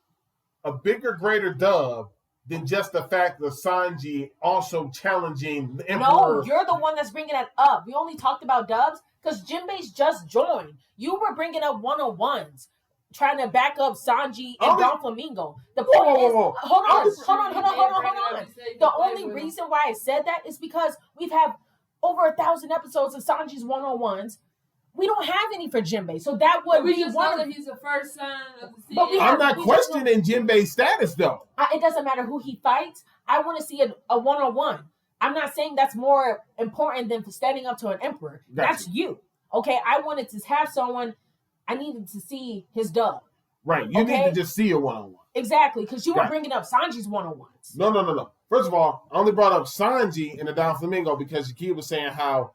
a bigger, greater dub than just the fact of Sanji also challenging the Emperor.
No, you're the one that's bringing that up. We only talked about dubs because Jinbei's just joined. You were bringing up 101s, trying to back up Sanji and Don Flamingo. The point is,
Whoa.
hold on.
The
The only reason why I said that is because we've had over 1,000 episodes of Sanji's 101s. We don't have any for Jinbei, so that would
we
be
just
one.
know that he's the first son of the sea.
But we
I'm not
we
questioning Jinbei's status though.
It doesn't matter who he fights. I want to see a 101. I'm not saying that's more important than standing up to an emperor.
Gotcha.
That's you. Okay, I wanted to have someone. I needed to see his dub.
Right. You need to just see a one-on-one.
Exactly, because you were
Right.
bringing up Sanji's 101s.
No. First of all, I only brought up Sanji in the Don Flamingo because Jakia was saying how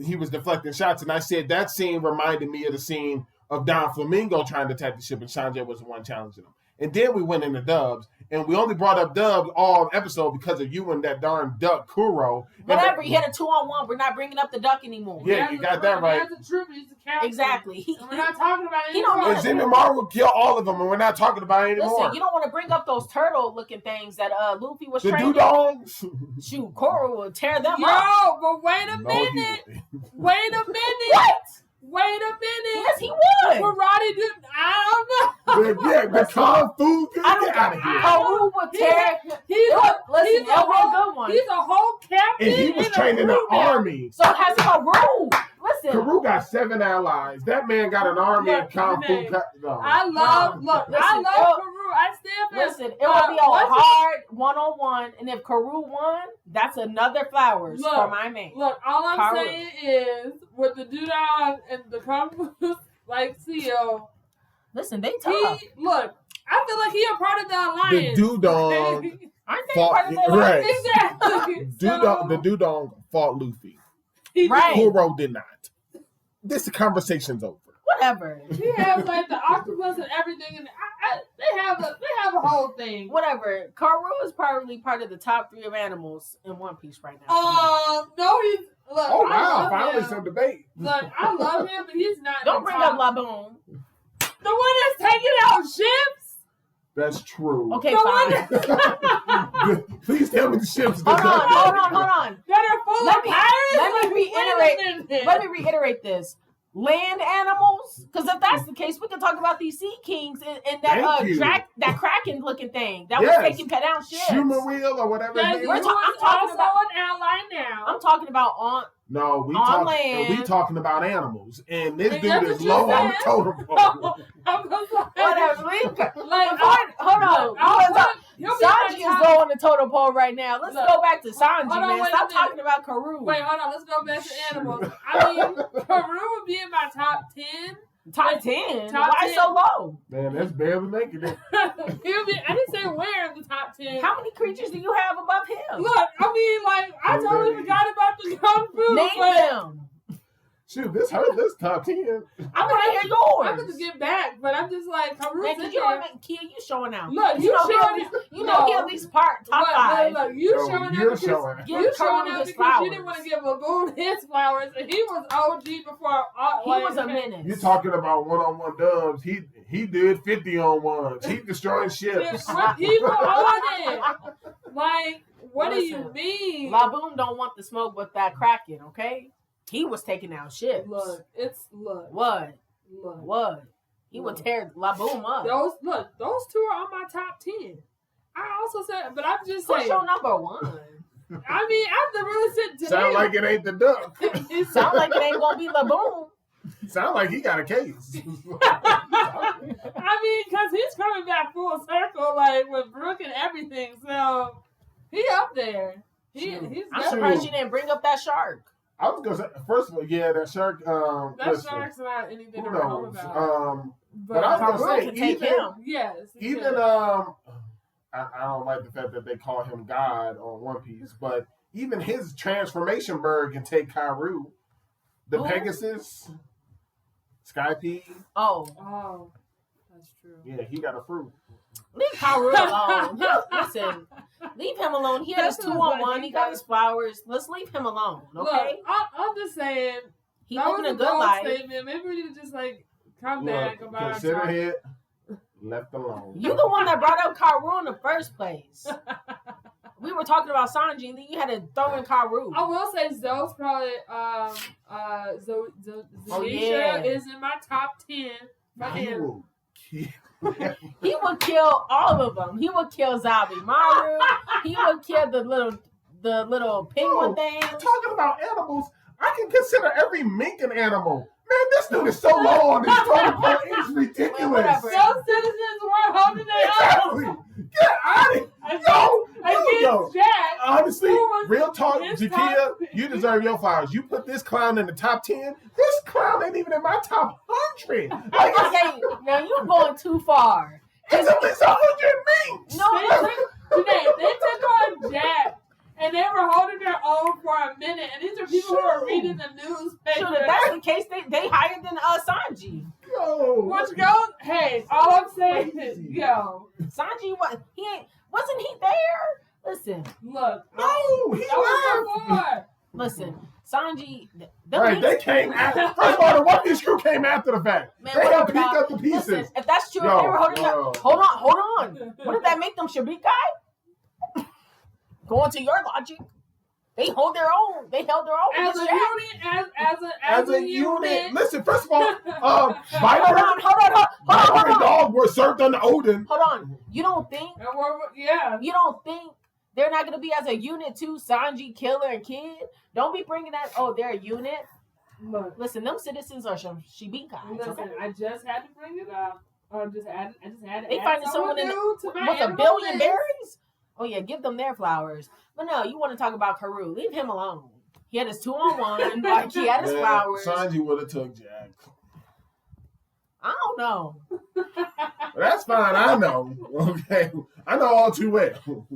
he was deflecting shots, and I said that scene reminded me of the scene of Don Flamingo trying to attack the ship, and Sanji was the one challenging him. And then we went into dubs, and we only brought up dubs all episode because of you and that darn duck Kuro.
Whatever, he had a 2-on-1. We're not bringing up the duck anymore.
Yeah, you got that right.
He's a troop. He's a captain.
Exactly.
And we're not talking about it
He don't
anymore.
know.
And Zimimaru will kill all of them, and we're not talking about it anymore.
Listen, you don't want to bring up those turtle-looking things that Luffy was
The
training.
Dugongs.
Shoot, Koro will tear them up.
Yo, but wait a
No, he
minute.
wouldn't.
Wait a minute.
What?
Wait a minute.
Yes, he would.
Karate did. I don't know.
Yeah, the Kung Fu.
I don't
Get out of here.
Karoo would tear.
He's
Listen, that'll be a good one.
He's a whole captain.
And he was
in a
training the
crew now.
army.
So has Karoo. Listen, Listen,
Karoo got 7 allies. That man got an army of Kung Fu. No.
I love Karoo. I stand for
Listen, it will be a hard one-on-one, and if Karoo won, that's another flowers for my man.
Look, all I'm saying is, with the Dudong and the Kung Fu, like, CEO.
Listen, they tough.
Look, I feel like he a part of the alliance.
The Dudong
aren't they part of the alliance?
Right.
Exactly.
The Dudong fought Luffy.
Right.
Kuro did not. This conversation's over.
Whatever.
He has like the octopus and everything, and they have a whole thing.
Whatever. Karoo is probably part of the top 3 of animals in One Piece right now.
No, he's look.
Oh wow! Finally,
him.
some debate.
Look, I love him, but he's not.
Don't bring up Laboon.
The one that's taking out ships.
That's true.
Okay, fine.
Please tell me the ships.
Hold on.
That are full of pirates.
Let me reiterate this. Land animals, because if that's the case, we can talk about these sea kings and that that kraken looking thing that was taking down ships.
Human wheel or whatever.
I'm talking about an ally now.
I'm talking about on land.
We talking about animals, and this dude is low on the totem pole.
Whatever. Hold on. Sanji is low on the totem pole right now. Let's go back to Sanji, man. Stop talking about Karoo.
Wait, hold on. Let's go back to animals. I mean, Karoo would be in my top 10.
Top 10? Why so low?
Man, that's barely making it.
He'll be. I didn't say where in the top 10.
How many creatures do you have above him?
Look, I mean, like, I totally forgot about the Kung Fu.
Name them.
Shoot, this top 10.
I want to hear yours.
I'm going to get back, but I'm just like, Karoo's in there.
Kia, you showing out.
Look, you showing it.
You know he at least top 5.
Look, you showing out. You showing out because you didn't want to give Laboon his flowers, and he was OG before.
He was a menace.
You're talking about one-on-one dubs. He did 50 on ones. He destroyed ships.
People on it. Like, what do you mean?
Laboon don't want the smoke with that Kraken, okay? He was taking out ships.
What?
He would tear Laboon up.
Those 2 are on my top 10. I also said, but I'm just saying.
Who's your number 1?
I mean, after really sitting today.
Sound like it ain't the duck.
Sound like it ain't gonna be Laboon.
Sound like he got a case.
I mean, because he's coming back full circle, like with Brooke and everything. So he up there.
I'm surprised you didn't bring up that shark.
I was gonna say, first of all, that shark.
Shark's not anything to wrong about.
But I was gonna say,
take him.
Yes.
Even I don't like the fact that they call him God on One Piece, but even his transformation bird can take Karoo, the Pegasus, Skype.
Oh, that's true.
Yeah, he got a fruit.
Leave Karoo alone. Listen, leave him alone. He has 2-on-1. He got his flowers. Let's leave him alone, okay?
Look, I'm just saying.
He's living a good life.
Statement. Maybe we need to just come back about
consider it left alone.
You the one that brought up Karoo in the first place. We were talking about Sanji, and then you had to throw in Karoo.
I will say Zoe's probably Zonisha is in my top 10.
He would kill all of them. He would kill Zabi Maru. He would kill the little penguin thing.
Talking about animals, I can consider every mink an animal. Man, this dude is so low on this protocol. It's ridiculous.
Those citizens were holding their own.
Get out of here. Yo,
Jack.
Honestly, real talk, Jakia, you deserve your flowers. You put this clown in the top 10. This clown ain't even in my top 100.
Okay, now you're going too far.
It's at least 100 minks.
No,
they took on Jack. And they were holding their own for a minute. And these are people who are reading the newspaper.
If that's the case, they higher than Sanji.
Hey, all I'm saying is,
Sanji, wasn't he there? Listen.
Look.
No, he left.
Listen, Sanji.
Right, they came after. First of all, the One Piece crew came after the fact.
Man,
they had picked up the pieces.
Listen, if that's true, if they were holding up. Hold on. What did that make them, Shibikai? Going to your logic, they held their own.
As a unit.
Listen, first of all, Viper and Dog were served under Odin.
Hold on. You don't think? You don't think they're not going to be as a unit too? Sanji, Killer, and Kid. Don't be bringing that. Oh, they're a unit.
Look,
Listen, them citizens are some Shibikas.
listen,
Okay?
I just had to bring it up. I just had to
They
add
finding someone
new to my
with a
animal
billion
list.
berries? Oh yeah, give them their flowers. But no, you want to talk about Karoo? Leave him alone. He had his 2-on-1. Like he had his flowers.
Sanji would have took Jack.
I don't know.
That's fine. I know. Okay, I know all too well.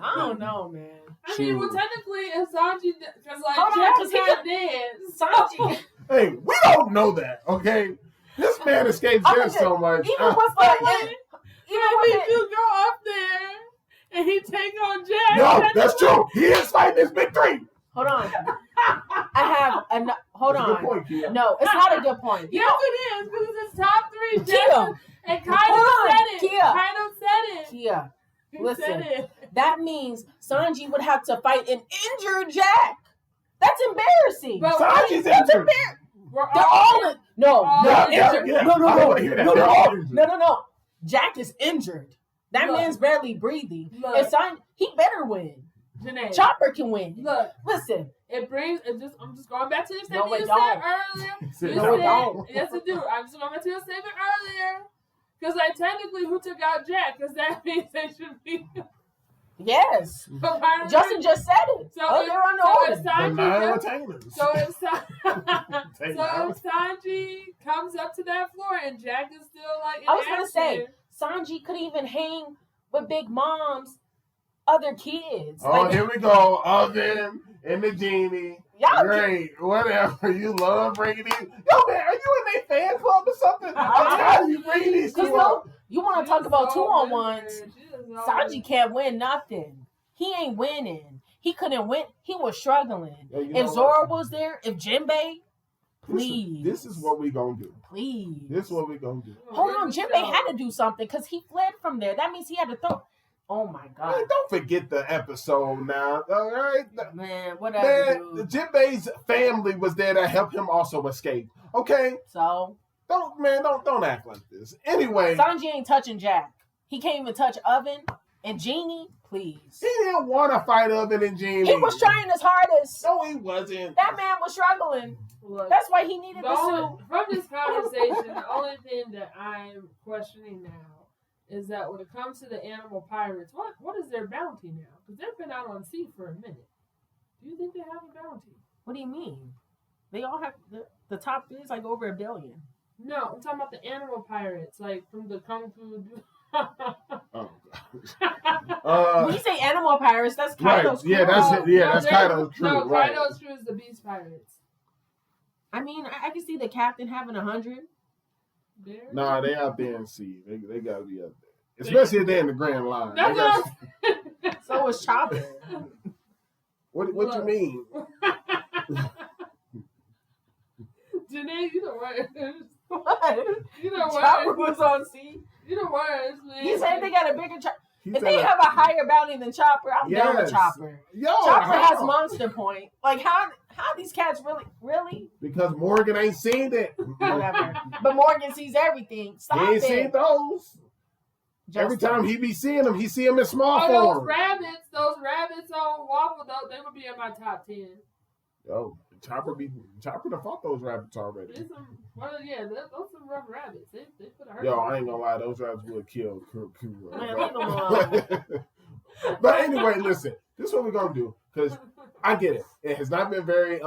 I don't know, man.
I mean, well, technically, if Sanji, because like
Hold on,
Jack
'cause
is
he
not dead.
Sanji,
Hey, we don't know that. Okay, this man escapes
I'm
death
just-
so much.
even with the,
If you go up there and he take on Jack,
No, that's true. He is fighting this big three.
hold on. I have hold
That's a
on.
good point, Kia.
No, it's not a good point. You
yes,
know,
it is because it's his top three.
Kia,
Jack and Kaido
Hold on,
said it.
Kia.
Kaido said it.
Kia,
He
listen.
said it.
that means Sanji would have to fight an injured Jack. That's embarrassing.
But
Sanji's
That's
injured.
we're
They're all in, no,
Oh,
they're
yeah,
injured.
yeah.
No,
I wanna hear that. They're all injured.
no. Jack is injured. That
Look.
man's barely breathing.
Look.
If he better win.
Jenae,
Chopper can win.
look,
Listen,
I'm just going back to the
No,
statement
it
you
don't.
said earlier.
He said,
You
No, it
said-
don't.
Yes, it do. I'm just going back to the statement earlier. Because, like, technically, who took out Jack? Because that means they should be.
yes. Justin just said it.
So
They're on the
so
order.
if
The
Sanji
9
does-
retainers.
So if,
Take
so
nine.
if Sanji comes up to that floor and Jack is still like in
I was gonna say
action,
Sanji could even hang with Big Mom's other kids.
Oh,
Like,
here we go. Oven and the genie.
y'all
Great. Whatever. You love bringing these. Yo, man, are you in a fan club or something? How do you bring these
Cause
two up?
you want to
she's
talk about
so
2-on-1s?
good. She is so
Sanji can't win nothing. He ain't winning. He couldn't win. He was struggling.
Yo, you know
If
what?
Zoro was there, if Jinbei, please.
This is what we gonna do.
Please.
This is what we gonna do.
Hold on, Jinbei had to do something because he fled from there. That means he had to throw. Oh my god,
Man, don't forget the episode now. All right,
man, whatever.
man.
Dude.
Jinbei's family was there to help him also escape. Okay,
So
don't act like this. Anyway,
Sanji ain't touching Jack. He can't even touch Oven and Genie. Please.
he didn't want to fight Oven and Genie.
He was trying his hardest.
No, he wasn't.
That man was struggling.
Look,
That's why he needed
the
the
only,
suit.
from this conversation, the only thing that I'm questioning now is that when it comes to the animal pirates, what is their bounty now? Because they've been out on sea for a minute. Do you think they have a bounty?
What do you mean? They all have the top three is like over $1 billion.
No, I'm talking about the animal pirates, like from the Kung Fu.
Oh, gosh.
When you say animal pirates, that's
Right,
Kaido's
yeah,
crew.
that's it. Yeah, that's
they're-
Kaido's crew,
No,
right.
Kaido's crew is the beast pirates.
I mean, I can see the captain having 100.
There.
Nah, they out there in sea. They gotta be up there, especially if they're in the Grand Line. They
That's
got-
what
So was Chopper.
what you
Look.
mean?
Janae, you the worst.
What?
You the
Chopper
worst.
was on sea.
You the worst, man.
He said they got a bigger Chopper.
He
If
said
they
that-
have a higher bounty than Chopper, I'm down with
Yes.
Chopper.
Yo,
Chopper has
how?
monster point. Like how these cats really
Because Morgan ain't seen it.
whatever. But Morgan sees everything.
He
Stop
ain't seen
it.
those. Every
Justin.
time he be seeing them, he see them in small
Oh, those
form.
rabbits on Waffle, though, they would be in my top 10.
Yo, Chopper done fought those rabbits already.
There's some, those some rough rabbits. They put a hurt.
Yo,
on
I ain't
them.
gonna lie, those rabbits would kill Karoo.
Man, leave them alone.
But anyway, listen, this is what we're gonna do, because I get it. It has not been very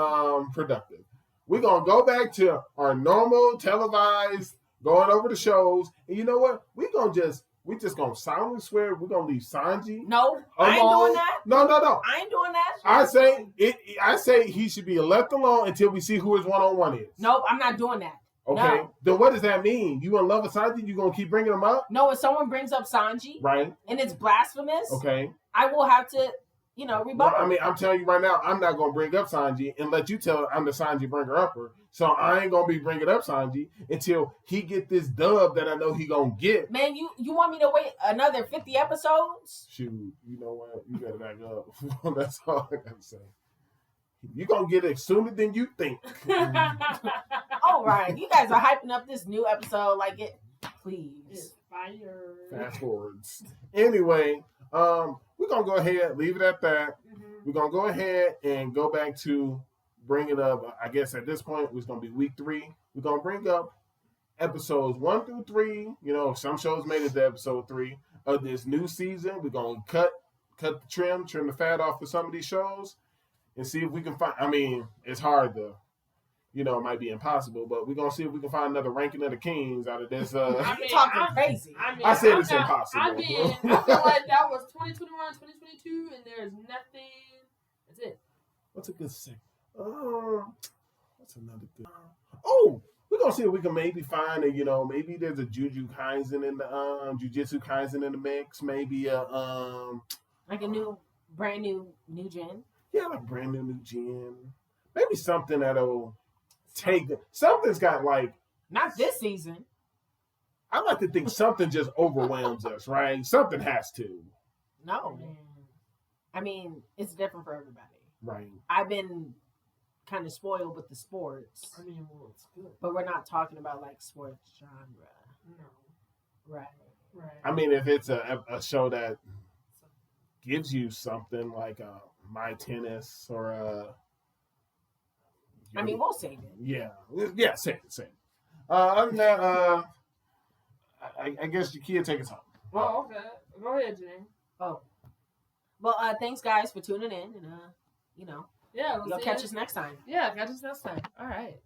productive. We're gonna go back to our normal televised going over the shows, and you know what? We just gonna solemnly swear we're gonna leave Sanji.
No, I ain't
alone.
doing that.
No.
I ain't doing that.
I say he should be left alone until we see who his one-on-one is.
Nope, I'm not doing that.
Okay.
No.
Then what does that mean? You in love with Sanji? You gonna keep bringing him up?
No, if someone brings up Sanji
Right.
and it's blasphemous,
Okay.
I will have to, rebuttal.
Well, I mean, I'm telling you right now, I'm not gonna bring up Sanji and let you tell I'm the Sanji bringer upper. So I ain't gonna be bringing up Sanji until he get this dub that I know he gonna get.
Man, you want me to wait another 50 episodes?
Shoot, you know what? You better back up. That's all I gotta say. You gonna get it sooner than you think.
All right, you guys are hyping up this new episode like it. Please.
It's fire.
Fast forwards. Anyway, we're gonna go ahead, leave it at that.
Mhm.
We're gonna go ahead and go back to bring it up. I guess at this point, it's going to be week 3. We're going to bring up episodes 1 through 3. You know, some shows made it to episode 3 of this new season. We're going to cut the trim the fat off of some of these shows and see if we can find. I mean, it's hard to, you know, it might be impossible, but we're going to see if we can find another ranking of the Kings out of this.
You're talking crazy.
I said it's impossible.
I mean, I feel like that was 2021, 2022, and there's nothing. That's it.
What's a good thing? What's another good? Oh, we're gonna see if we can maybe find a, you know, maybe there's a Jujutsu Kaisen in the mix. Maybe
like a brand new gen.
Yeah, like brand new gen. Maybe something that'll something's got like
not this season.
I like to think something just overwhelms us, right? Something has to.
No. I mean, it's different for everybody.
Right.
I've been kind of spoiled with the sports.
I mean, well, it's good.
But we're not talking about like sports genre.
No.
Right.
I mean, if it's a show that gives you something like My Tennis or
I mean, we'll save it.
Yeah, save it. Other than that, I guess Jakia take us home.
Well, okay. Go ahead, Jenae.
Oh. Well, thanks guys for tuning in, and you know,
yeah,
you'll catch us next time.
Yeah, catch us next time. All right.